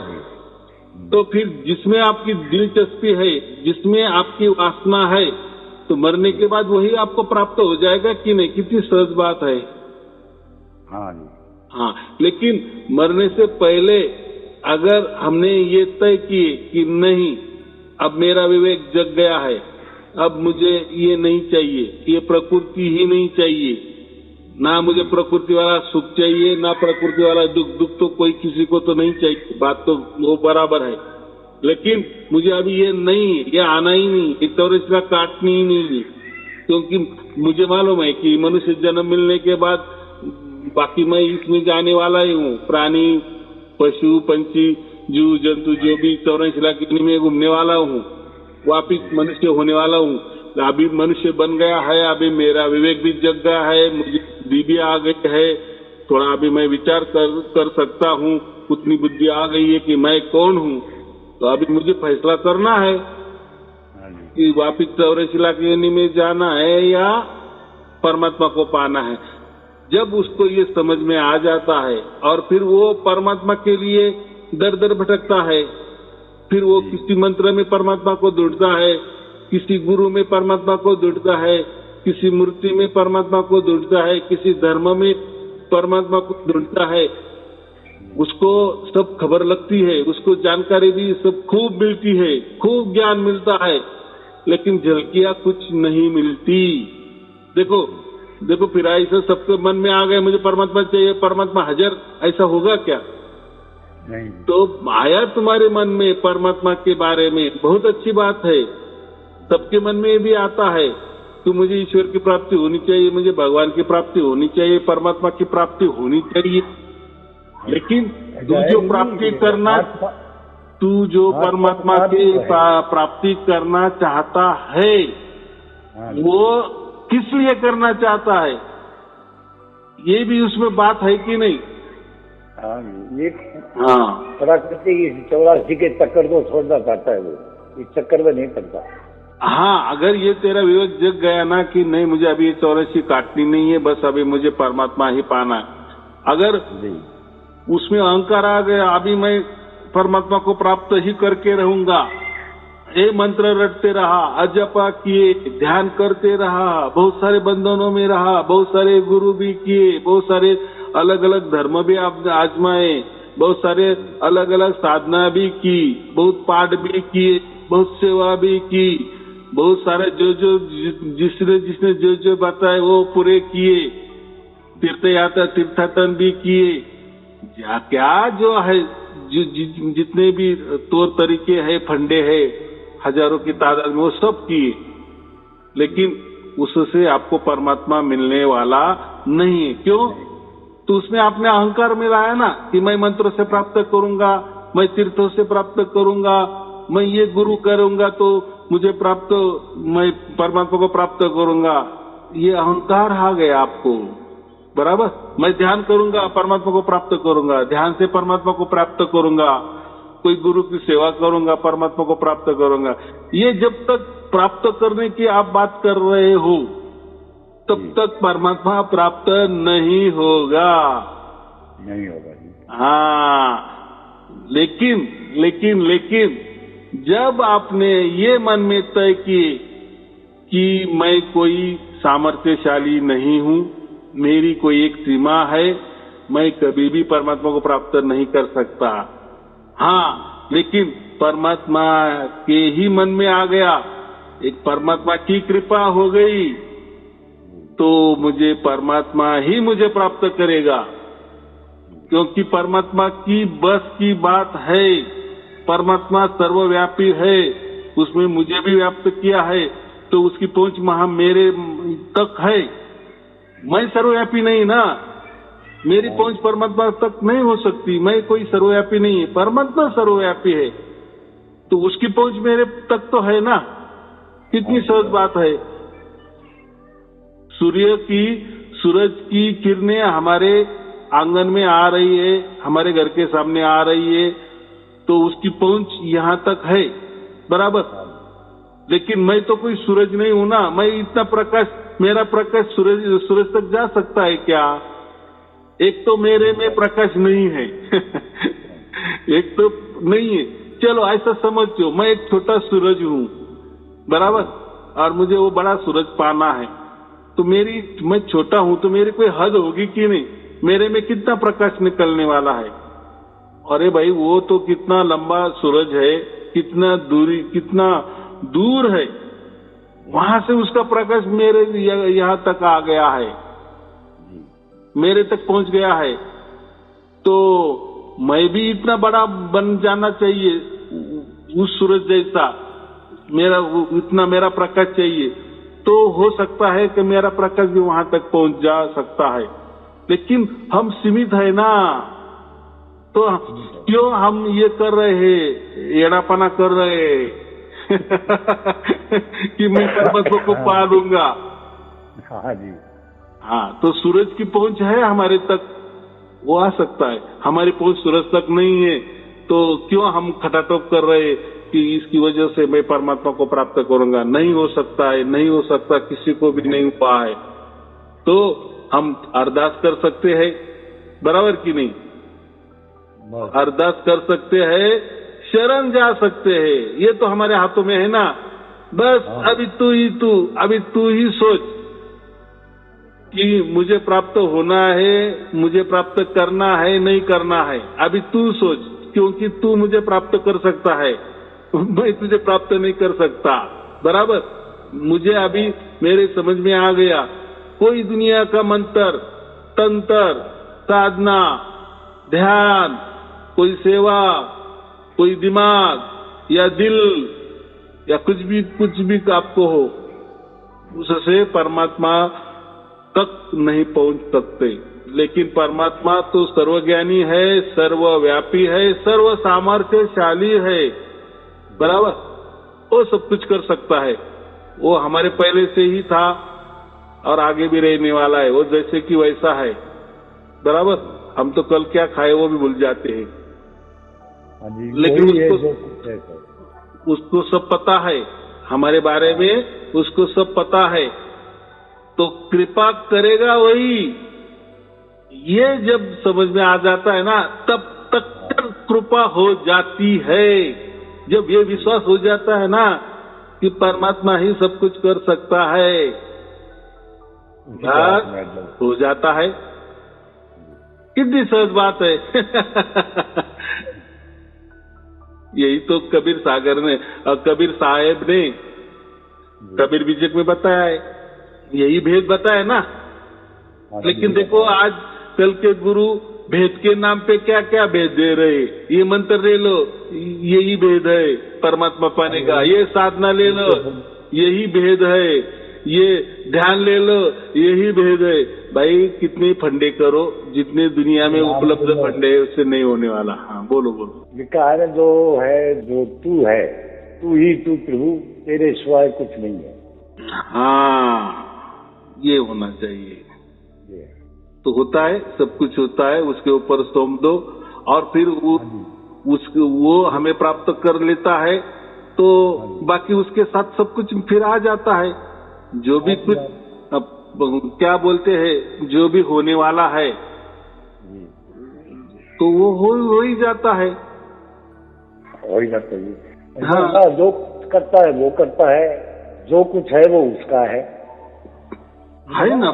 तो फिर जिसमें आपकी दिलचस्पी है, जिसमें आपकी वासना है, तो मरने के बाद वही आपको प्राप्त हो जाएगा कि नहीं, कितनी सहज बात है। हाँ, लेकिन मरने से पहले अगर हमने ये तय किए कि नहीं अब मेरा विवेक जग गया है, अब मुझे ये नहीं चाहिए, ये प्रकृति ही नहीं चाहिए, ना मुझे प्रकृति वाला सुख चाहिए, ना प्रकृति वाला दुख। दुख तो कोई किसी को तो नहीं चाहिए, बात तो वो बराबर है, लेकिन मुझे अभी ये नहीं, ये आना ही नहीं, एक तो इसका काटनी ही नहीं, क्योंकि मुझे मालूम है कि मनुष्य जन्म मिलने के बाद बाकी मैं इसमें जाने वाला ही हूँ। प्राणी, पशु, पंछी, जीव जंतु जो भी 84 लाख में घूमने वाला हूँ, वापिस मनुष्य होने वाला हूँ। अभी मनुष्य बन गया है, अभी मेरा विवेक भी जग गया है, मुझे बुद्धि भी आ गई है, थोड़ा अभी मैं विचार कर सकता हूँ, उतनी बुद्धि आ गई है कि मैं कौन हूँ। तो अभी मुझे फैसला करना है कि वापिस 84 लाख योनि में जाना है या परमात्मा को पाना है। जब उसको ये समझ में आ जाता है और फिर वो परमात्मा के लिए दर दर भटकता है, फिर वो किसी मंत्र में परमात्मा को ढूंढता है, किसी गुरु में परमात्मा को ढूंढता है, किसी मूर्ति में परमात्मा को ढूंढता है, किसी धर्म में परमात्मा को ढूंढता है। उसको सब खबर लगती है, उसको जानकारी भी सब खूब मिलती है, खूब ज्ञान मिलता है, लेकिन झलकियां कुछ नहीं मिलती। देखो देखो, फिर ऐसा सबके मन में आ गए मुझे परमात्मा चाहिए, परमात्मा हाजिर, ऐसा होगा क्या? नहीं। तो आया तुम्हारे मन में परमात्मा के बारे में, बहुत अच्छी बात है, सबके मन में भी आता है कि मुझे ईश्वर की प्राप्ति होनी चाहिए, मुझे भगवान की प्राप्ति होनी चाहिए, परमात्मा की प्राप्ति होनी चाहिए। लेकिन तू जो प्राप्ति करना, तू जो परमात्मा की प्राप्ति करना चाहता है, वो किस लिए करना चाहता है, ये भी उसमें बात है कि नहीं? हाँ, प्रकृति की 84 के चक्कर को छोड़ना चाहता है, वो इस चक्कर में नहीं पड़ता। हाँ, अगर ये तेरा विवेक जग गया ना कि नहीं मुझे अभी ये 84 काटनी नहीं है, बस अभी मुझे परमात्मा ही पाना है, अगर उसमें अहंकार आ गया अभी मैं परमात्मा को प्राप्त ही करके रहूंगा, ये मंत्र रटते रहा, अजपा किए, ध्यान करते रहा, बहुत सारे बंधनों में रहा, बहुत सारे गुरु भी किए, बहुत सारे अलग अलग धर्म भी आप आजमाए, बहुत सारे अलग अलग साधना भी की, बहुत पाठ भी किए, बहुत सेवा भी की, बहुत सारे जो जिसने जो बताए वो पूरे किए, तीर्थयात्रा तीर्थाटन भी किए, क्या जो है जितने भी तौर तरीके है, फंडे है, हजारों की तादाद में वो सब किए, लेकिन उससे आपको परमात्मा मिलने वाला नहीं है। क्यों? तो उसमें आपने अहंकार मिलाया ना कि मैं मंत्रों से प्राप्त करूंगा, मैं तीर्थों से प्राप्त करूंगा, मैं ये गुरु करूंगा तो मुझे प्राप्त, मैं परमात्मा को प्राप्त करूंगा। ये अहंकार आ गया आपको, बराबर। मैं ध्यान करूंगा, परमात्मा को प्राप्त करूंगा, ध्यान से परमात्मा को प्राप्त करूंगा, कोई गुरु की सेवा करूंगा, परमात्मा को प्राप्त करूंगा। ये जब तक प्राप्त करने की आप बात कर रहे हो तब तक परमात्मा प्राप्त नहीं होगा। नहीं होगा। हाँ, लेकिन जब आपने ये मन में तय किए कि मैं कोई सामर्थ्यशाली नहीं हूं, मेरी कोई एक सीमा है, मैं कभी भी परमात्मा को प्राप्त नहीं कर सकता। हाँ, लेकिन परमात्मा के ही मन में आ गया, एक परमात्मा की कृपा हो गई तो मुझे परमात्मा ही मुझे प्राप्त करेगा, क्योंकि परमात्मा की बस की बात है। परमात्मा सर्वव्यापी है, उसमें मुझे भी व्याप्त किया है, तो उसकी पहुंच मेरे तक है। मैं सर्वव्यापी नहीं ना, मेरी पहुंच परमात्मा तक नहीं हो सकती, मैं कोई सर्वव्यापी नहीं है, परमात्मा सर्वव्यापी है, तो उसकी पहुंच मेरे तक तो है ना। कितनी सहज बात है। सूरज की किरणें हमारे आंगन में आ रही है, हमारे घर के सामने आ रही है, तो उसकी पहुंच यहां तक है, बराबर। लेकिन मैं तो कोई सूरज नहीं हूं ना, मैं इतना प्रकाश, मेरा प्रकाश सूरज तक जा सकता है क्या? एक तो मेरे में प्रकाश नहीं है एक तो नहीं है। चलो ऐसा समझो, मैं एक छोटा सूरज हूं, बराबर, और मुझे वो बड़ा सूरज पाना है, तो मैं छोटा हूं तो मेरी कोई हद होगी कि नहीं? मेरे में कितना प्रकाश निकलने वाला है? अरे भाई, वो तो कितना लंबा सूरज है, कितना दूर है, वहां से उसका प्रकाश मेरे यहाँ तक आ गया है, मेरे तक पहुंच गया है, तो मैं भी इतना बड़ा बन जाना चाहिए, उस सूरज जैसा इतना मेरा प्रकाश चाहिए, तो हो सकता है कि मेरा प्रकाश भी वहां तक पहुंच जा सकता है। लेकिन हम सीमित है ना, तो क्यों हम ये कर रहे हैं, एड़ापना कर रहे हैं कि मैं परमात्मा को पा लूंगा। हाँ जी। हाँ, तो सूरज की पहुंच है हमारे तक, वो आ सकता है। हमारी पहुंच सूरज तक नहीं है, तो क्यों हम खटाटोप कर रहे कि इसकी वजह से मैं परमात्मा को प्राप्त करूंगा? नहीं हो सकता है, नहीं हो सकता, किसी को भी नहीं हुआ है। तो हम अरदास कर सकते हैं, बराबर की नहीं? अरदास कर सकते हैं, शरण जा सकते हैं, ये तो हमारे हाथों में है ना। बस अभी तू ही सोच कि मुझे प्राप्त होना है, मुझे प्राप्त करना है, नहीं करना है। अभी तू सोच, क्योंकि तू मुझे प्राप्त कर सकता है, मैं तुझे प्राप्त नहीं कर सकता, बराबर। मुझे अभी मेरे समझ में आ गया, कोई दुनिया का मंत्र, तंत्र, साधना, ध्यान, कोई सेवा, कोई दिमाग या दिल या कुछ भी आपको हो, उससे परमात्मा तक नहीं पहुंच सकते। लेकिन परमात्मा तो सर्वज्ञानी है, सर्वव्यापी है, सर्व सामर्थ्यशाली है, बराबर। वो सब कुछ कर सकता है, वो हमारे पहले से ही था और आगे भी रहने वाला है। वो जैसे कि वैसा है, बराबर। हम तो कल क्या खाए वो भी भूल जाते हैं, लेकिन उसको सब पता है हमारे बारे में, उसको सब पता है, तो कृपा करेगा वही। ये जब समझ में आ जाता है ना, तब तक कृपा हो जाती है। जब ये विश्वास हो जाता है ना कि परमात्मा ही सब कुछ कर सकता है, हो जाता है। कितनी सहज बात है। यही तो कबीर साहेब ने कबीर विजय में बताया है, यही भेद बताया ना। लेकिन देखो आज कल के गुरु भेद के नाम पे क्या क्या भेद दे रहे। ये मंत्र ले लो, यही भेद है परमात्मा पाने का। ये साधना ले लो, यही भेद है। ये ध्यान ले लो, यही भेद है। भाई कितने फंडे करो, जितने दुनिया में उपलब्ध फंडे उससे नहीं होने वाला। हाँ बोलो। लिखा है ना, जो है जो तू है, तू ही तू प्रभु, तेरे सिवाय कुछ नहीं है। हाँ, ये होना चाहिए। तो होता है, सब कुछ होता है, उसके ऊपर सौंप दो और फिर वो हमें प्राप्त कर लेता है, तो बाकी उसके साथ सब कुछ फिर आ जाता है। जो भी कुछ क्या बोलते हैं, जो भी होने वाला है तो वो हो ही जाता है। हो ही जाता है। हाँ, जो करता है वो करता है, जो कुछ है वो उसका है ना,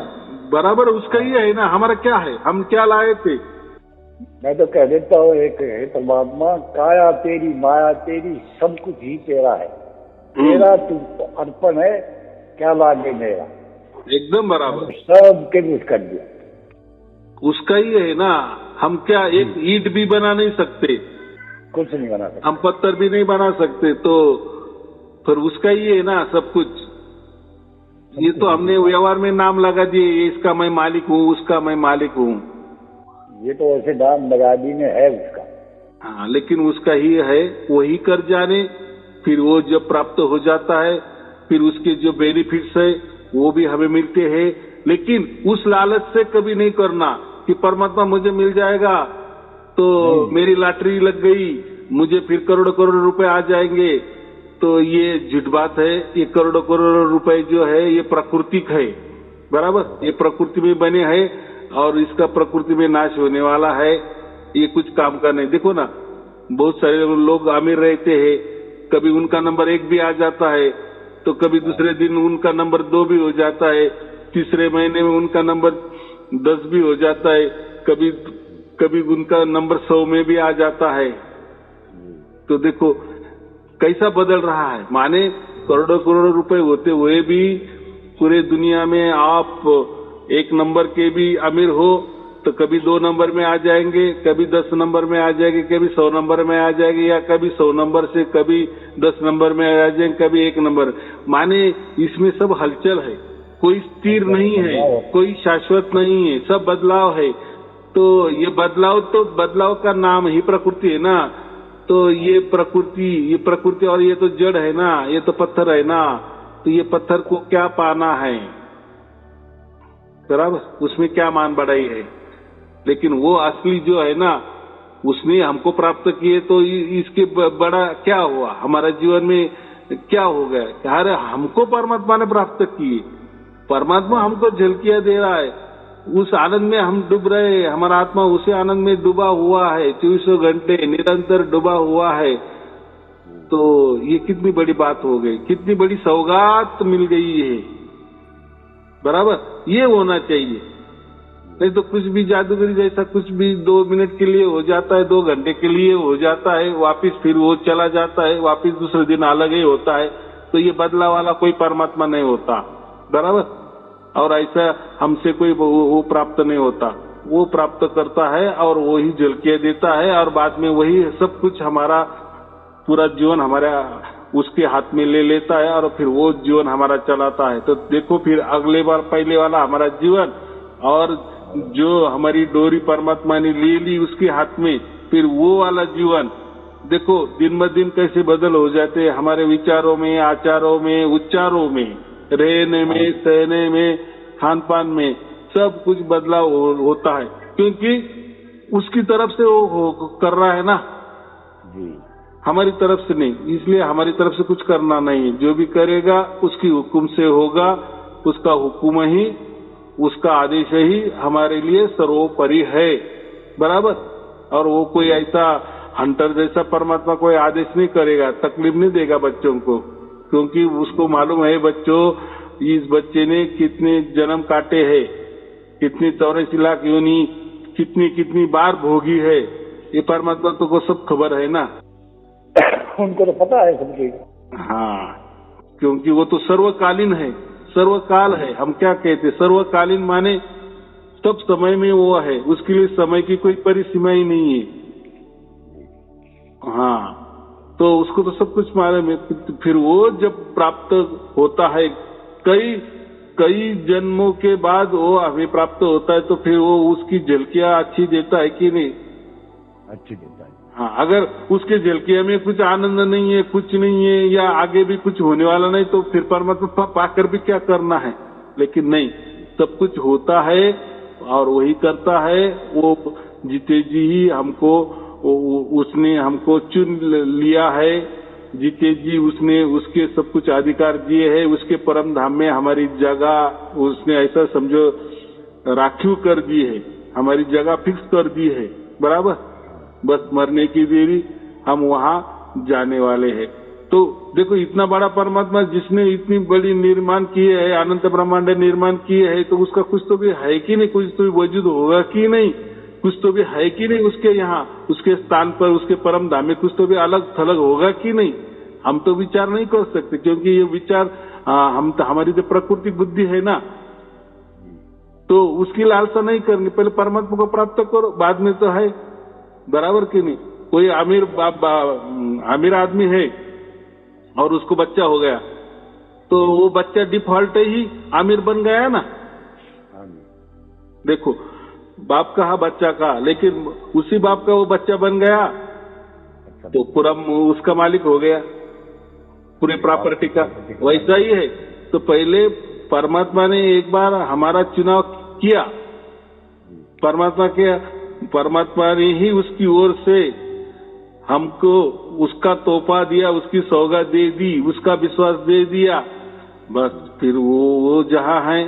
बराबर उसका ही है ना। हमारा क्या है, हम क्या लाए थे? मैं तो कह देता हूँ, एक है परमात्मा, काया तेरी माया तेरी, सब कुछ ही तेरा है। तेरा तू अर्पण है, क्या लागे मेरा। एकदम बराबर, सब के कुछ कर दिया, उसका ही है ना। हम क्या एक ईंट भी बना नहीं सकते, कुछ नहीं बना सकते, हम पत्थर भी नहीं बना सकते, तो फिर उसका ही है ना सब कुछ। ये तो हमने व्यवहार में नाम लगा दिए, इसका मैं मालिक हूँ, उसका मैं मालिक हूँ। ये तो ऐसे नाम लगा दी में है उसका। हाँ, लेकिन उसका ही है, वही कर जाने। फिर वो जब प्राप्त हो जाता है, फिर उसके जो बेनिफिट्स है वो भी हमें मिलते हैं। लेकिन उस लालच से कभी नहीं करना कि परमात्मा मुझे मिल जाएगा तो मेरी लॉटरी लग गई, मुझे फिर करोड़ों करोड़ रुपए आ जाएंगे। तो ये झूठ बात है। ये करोड़ों करोड़ रुपए जो है ये प्राकृतिक है, बराबर। ये प्रकृति में बने हैं और इसका प्रकृति में नाश होने वाला है। ये कुछ काम का नहीं। देखो ना, बहुत सारे लोग अमीर रहते हैं, कभी उनका नंबर 1 भी आ जाता है, तो कभी दूसरे दिन उनका नंबर 2 भी हो जाता है, तीसरे महीने में उनका नंबर 10 भी हो जाता है, कभी उनका नंबर 100 में भी आ जाता है। तो देखो कैसा बदल रहा है। माने करोड़ों करोड़ रुपए होते हुए भी पूरे दुनिया में आप 1 नंबर के भी अमीर हो तो कभी 2 नंबर में आ जाएंगे, कभी 10 नंबर में आ जाएंगे, कभी 100 नंबर में आ जाएंगे, या कभी 100 नंबर से कभी 10 नंबर में आ जाएंगे, कभी 1 नंबर। माने इसमें सब हलचल है, कोई स्थिर नहीं है, कोई शाश्वत नहीं है, सब बदलाव है। तो ये बदलाव का नाम ही प्रकृति है ना। तो ये प्रकृति और ये तो जड़ है ना, ये तो पत्थर है ना, तो ये पत्थर को क्या पाना है, बराबर, उसमें क्या मान बढ़ाई है। लेकिन वो असली जो है ना, उसने हमको प्राप्त किए, तो इसके बड़ा क्या हुआ, हमारा जीवन में क्या हो गया। अरे हमको परमात्मा ने प्राप्त किए, परमात्मा हमको झलकियां दे रहा है, उस आनंद में हम डूब रहे हैं, हमारा आत्मा उसी आनंद में डूबा हुआ है, 24 घंटे निरंतर डूबा हुआ है। तो ये कितनी बड़ी बात हो गई, कितनी बड़ी सौगात मिल गई है, बराबर, ये होना चाहिए। नहीं तो कुछ भी जादूगरी जैसा कुछ भी 2 मिनट के लिए हो जाता है, 2 घंटे के लिए हो जाता है, वापिस फिर वो चला जाता है, वापिस दूसरे दिन अलग ही होता है। तो ये बदला वाला कोई परमात्मा नहीं होता, बराबर। और ऐसा हमसे कोई वो प्राप्त नहीं होता, वो प्राप्त करता है और वही झलकियां देता है, और बाद में वही सब कुछ हमारा पूरा जीवन हमारा उसके हाथ में ले लेता है, और फिर वो जीवन हमारा चलाता है। तो देखो फिर अगले बार पहले वाला हमारा जीवन और जो हमारी डोरी परमात्मा ने ले ली उसके हाथ में, फिर वो वाला जीवन देखो दिन ब दिन कैसे बदल हो जाते हैं हमारे विचारों में, आचारों में, उच्चारों में, रहने में, सहने में, खान पान में, सब कुछ बदलाव होता है, क्योंकि उसकी तरफ से वो कर रहा है ना जी, हमारी तरफ से नहीं। इसलिए हमारी तरफ से कुछ करना नहीं है, जो भी करेगा उसकी हुक्म से होगा, उसका हुक्म ही, उसका आदेश ही हमारे लिए सर्वोपरि है, बराबर। और वो कोई ऐसा हंटर जैसा परमात्मा कोई आदेश नहीं करेगा, तकलीफ नहीं देगा बच्चों को, क्योंकि उसको मालूम है बच्चों, इस बच्चे ने कितने जन्म काटे हैं, कितनी 84 लाख योनि कितनी बार भोगी है, ये परमात्मा को सब खबर है ना, उनको तो पता है सब चीज। हाँ, क्योंकि वो तो सर्वकालीन है, सर्वकाल है। हम क्या कहते, सर्वकालीन माने सब समय में वो है, उसके लिए समय की कोई परिसीमा ही नहीं है। हाँ, तो उसको तो सब कुछ मालूम है। फिर वो जब प्राप्त होता है कई जन्मों के बाद वो हमें प्राप्त होता है, तो फिर वो उसकी झलकियां अच्छी देता है कि नहीं, अच्छी देता है। हाँ, अगर उसके झलकियां में कुछ आनंद नहीं है, कुछ नहीं है, या आगे भी कुछ होने वाला नहीं, तो फिर परमात्मा पाकर भी क्या करना है। लेकिन नहीं, सब कुछ होता है और वही करता है। वो जीते जी ही हमको, उसने हमको चुन लिया है, जीते जी उसने उसके सब कुछ अधिकार दिए है, उसके परम धाम में हमारी जगह उसने ऐसा समझो राखीव कर दी है, हमारी जगह फिक्स कर दी है, बराबर। बस मरने की देरी, हम वहां जाने वाले हैं। तो देखो इतना बड़ा परमात्मा जिसने इतनी बड़ी निर्माण किए है, अनंत ब्रह्मांड निर्माण किए है, तो उसका कुछ तो भी है कि नहीं, कुछ तो भी वजूद होगा कि नहीं, कुछ तो भी है कि नहीं उसके यहाँ, उसके स्थान पर, उसके परम धाम में कुछ तो भी अलग थलग होगा कि नहीं। हम तो विचार नहीं कर सकते, क्योंकि ये विचार हमारी जो प्रकृति बुद्धि है ना, तो उसकी लालसा नहीं करनी। पहले परमात्मा को प्राप्त करो, बाद में तो है, बराबर कि नहीं। कोई अमीर आदमी है और उसको बच्चा हो गया, तो वो बच्चा डिफॉल्ट ही अमीर बन गया ना। देखो बाप कहा बच्चा कहा, लेकिन उसी बाप का वो बच्चा बन गया, तो पूरा उसका मालिक हो गया पूरी प्रॉपर्टी का। वैसा ही है। तो पहले परमात्मा ने एक बार हमारा चुनाव किया, परमात्मा ने ही उसकी ओर से हमको उसका तोहफा दिया, उसकी सौगात दे दी, उसका विश्वास दे दिया। बस फिर वो जहां है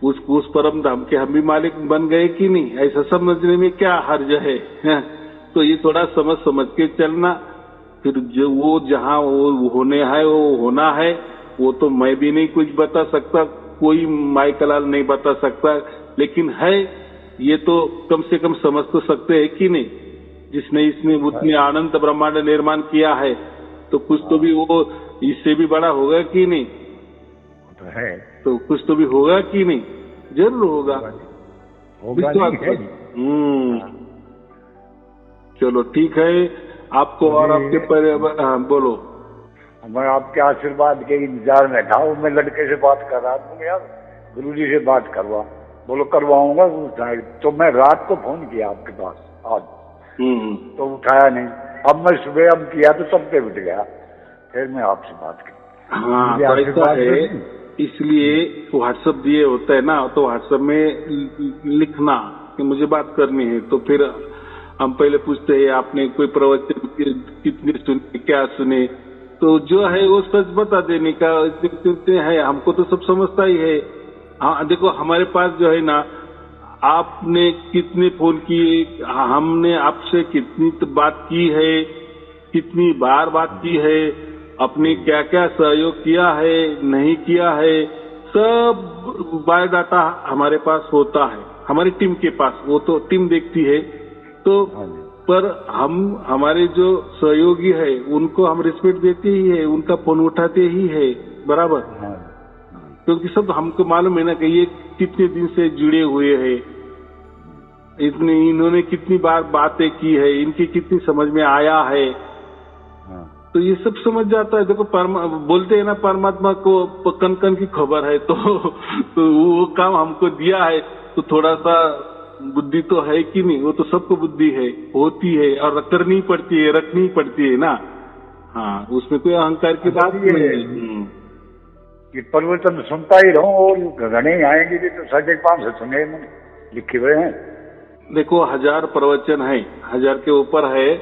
उस परम धाम के हम भी मालिक बन गए कि नहीं, ऐसा समझने में क्या हर्ज है। तो ये थोड़ा समझ के चलना। फिर जो वो जहां वो होने है वो होना है, वो तो मैं भी नहीं कुछ बता सकता, कोई माइकलाल नहीं बता सकता, लेकिन है ये तो कम से कम समझ तो सकते हैं कि नहीं। जिसने इसने उतनी अनंत ब्रह्मांड निर्माण किया है, तो कुछ तो भी वो इससे भी बड़ा होगा कि नहीं, तो है, तो कुछ तो भी होगा कि नहीं, जरूर होगा। चलो ठीक है, आपको और आपके परिवार, हाँ बोलो। मैं आपके आशीर्वाद के इंतजार में था। मैं लड़के से बात कर रहा था, यार गुरुजी से बात करवा, बोलो करवाऊंगा। तो मैं रात को फोन किया आपके पास आज, तो उठाया नहीं। अब मैं सुबह अब किया तो तब पे उठ गया, फिर मैं आपसे बात की। हाँ, तो ऐसा है, इसलिए व्हाट्सएप दिए होता है ना, तो व्हाट्सएप में लिखना कि मुझे बात करनी है, तो फिर हम पहले पूछते हैं आपने कोई प्रवचन कितने सुने, क्या सुने, तो जो है वो सच बता देने का इतने है, हमको तो सब समझता ही है। हाँ देखो, हमारे पास जो है ना, आपने कितने फोन किए, हमने आपसे कितनी बात की है, कितनी बार बात की है, अपने क्या क्या सहयोग किया है, नहीं किया है, सब बायोडाटा हमारे पास होता है, हमारी टीम के पास, वो तो टीम देखती है। तो पर हम हमारे जो सहयोगी है उनको हम रिस्पेक्ट देते ही है, उनका फोन उठाते ही है, बराबर। क्योंकि सब हमको मालूम है ना कि ये कितने दिन से जुड़े हुए हैं, इन्होंने कितनी बार बातें की है, इनकी कितनी समझ में आया है, तो ये सब समझ जाता है। देखो बोलते हैं ना, परमात्मा को कन कन की खबर है, तो वो काम हमको दिया है, तो थोड़ा सा बुद्धि तो है कि नहीं, वो तो सबको बुद्धि है, होती है, और करनी पड़ती है, रखनी पड़ती है ना। हाँ, उसमें कोई अहंकार की बात नहीं है। कि परिवर्तन सुनता ही रहूं, और घने आएंगे भी तो 550 सुने लिखे हुए हैं। देखो 1000 प्रवचन है, 1000 के ऊपर है,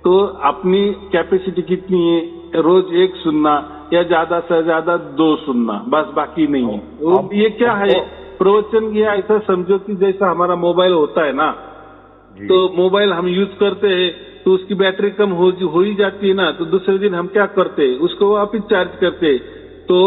तो अपनी कैपेसिटी कितनी है, रोज 1 सुनना या ज्यादा से ज्यादा 2 सुनना, बस, बाकी नहीं है। ये क्या है, प्रवचन ये ऐसा समझो कि जैसा हमारा मोबाइल होता है ना, तो मोबाइल हम यूज करते हैं तो उसकी बैटरी कम हो ही जाती है ना, तो दूसरे दिन हम क्या करते हैं, उसको वापिस चार्ज करते हैं। तो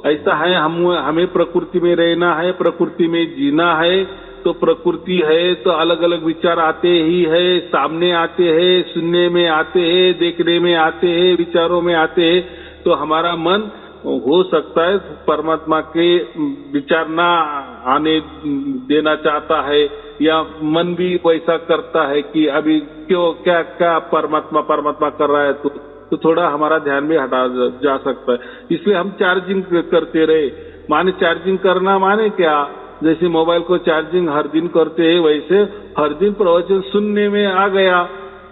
ऐसा है, हमें प्रकृति में रहना है, प्रकृति में जीना है, तो प्रकृति है तो अलग अलग विचार आते ही है, सामने आते हैं, सुनने में आते हैं, देखने में आते हैं, विचारों में आते हैं, तो हमारा मन हो सकता है परमात्मा के विचार ना आने देना चाहता है, या मन भी वैसा करता है कि अभी क्यों क्या क्या परमात्मा कर रहा है, तो थोड़ा हमारा ध्यान भी हटा जा सकता है। इसलिए हम चार्जिंग करते रहे। माने चार्जिंग करना माने क्या, जैसे मोबाइल को चार्जिंग हर दिन करते हैं, वैसे हर दिन प्रवचन सुनने में आ गया,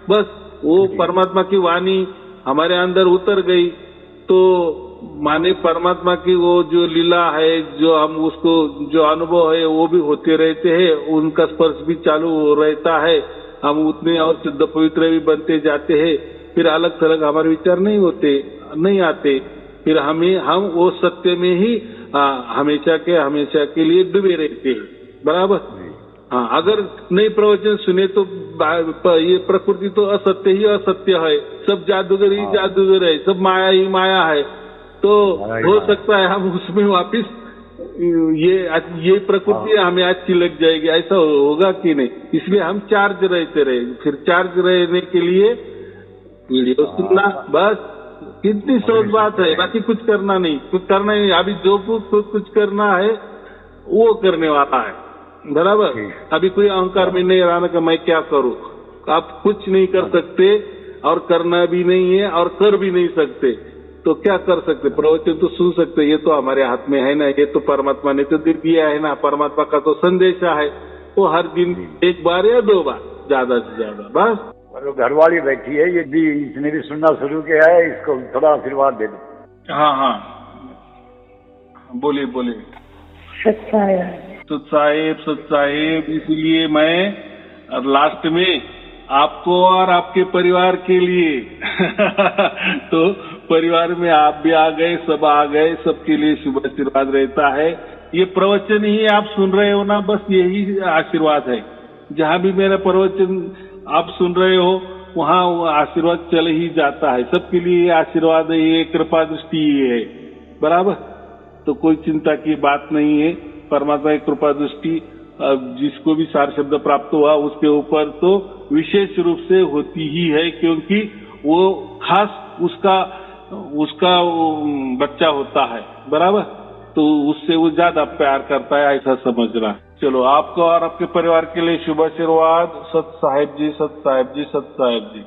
बस वो परमात्मा की वाणी हमारे अंदर उतर गई, तो माने परमात्मा की वो जो लीला है, जो हम उसको जो अनुभव है वो भी होते रहते हैं, उनका स्पर्श भी चालू हो रहता है, हम उतने और शुद्ध पवित्र भी बनते जाते हैं, फिर अलग थलग हमारे विचार नहीं आते, फिर हम वो सत्य में ही हमेशा के लिए डूबे रहते हैं, बराबर। हाँ, अगर नई प्रवचन सुने तो ये प्रकृति तो असत्य ही असत्य है, सब जादूगर ही जादूगर है, सब माया ही माया है, तो हो सकता है हम उसमें वापिस ये प्रकृति हमें अच्छी लग जाएगी, ऐसा होगा कि नहीं। इसलिए हम चार्ज रहते रहे, फिर चार्ज रहने के लिए वीडियो सुनना, बस, कितनी सोच बात है, बाकी कुछ करना नहीं, अभी जो कुछ करना है वो करने वाला है, बराबर। अभी कोई अहंकार में नहीं रहना कि मैं क्या करूं, आप कुछ नहीं कर सकते, और करना भी नहीं है, और कर भी नहीं सकते, तो क्या कर सकते, प्रवचन तो सुन सकते, ये तो हमारे हाथ में है ना, ये तो परमात्मा ने तो दे दिया है ना, परमात्मा का तो संदेश है, वो हर दिन 1 बार या 2 बार, ज्यादा से ज्यादा, बस। और घरवाली बैठी है, ये भी, इसने भी सुनना शुरू किया है, इसको थोड़ा आशीर्वाद दे दो। हाँ, बोलिए। सत साहेब, इसलिए मैं लास्ट में आपको और आपके परिवार के लिए तो परिवार में आप भी आ गए, सब आ गए, सबके लिए शुभ आशीर्वाद रहता है। ये प्रवचन ही आप सुन रहे हो ना, बस यही आशीर्वाद है। जहाँ भी मेरा प्रवचन आप सुन रहे हो, वहाँ वो आशीर्वाद चल ही जाता है, सबके लिए आशीर्वाद है, ये कृपा दृष्टि है, बराबर। तो कोई चिंता की बात नहीं है, परमात्मा की कृपा दृष्टि जिसको भी सार शब्द प्राप्त हुआ उसके ऊपर तो विशेष रूप से होती ही है, क्योंकि वो खास उसका बच्चा होता है, बराबर, तो उससे वो ज्यादा प्यार करता है, ऐसा समझना। चलो, आपको और आपके परिवार के लिए शुभ आशीर्वाद। सत साहेब जी।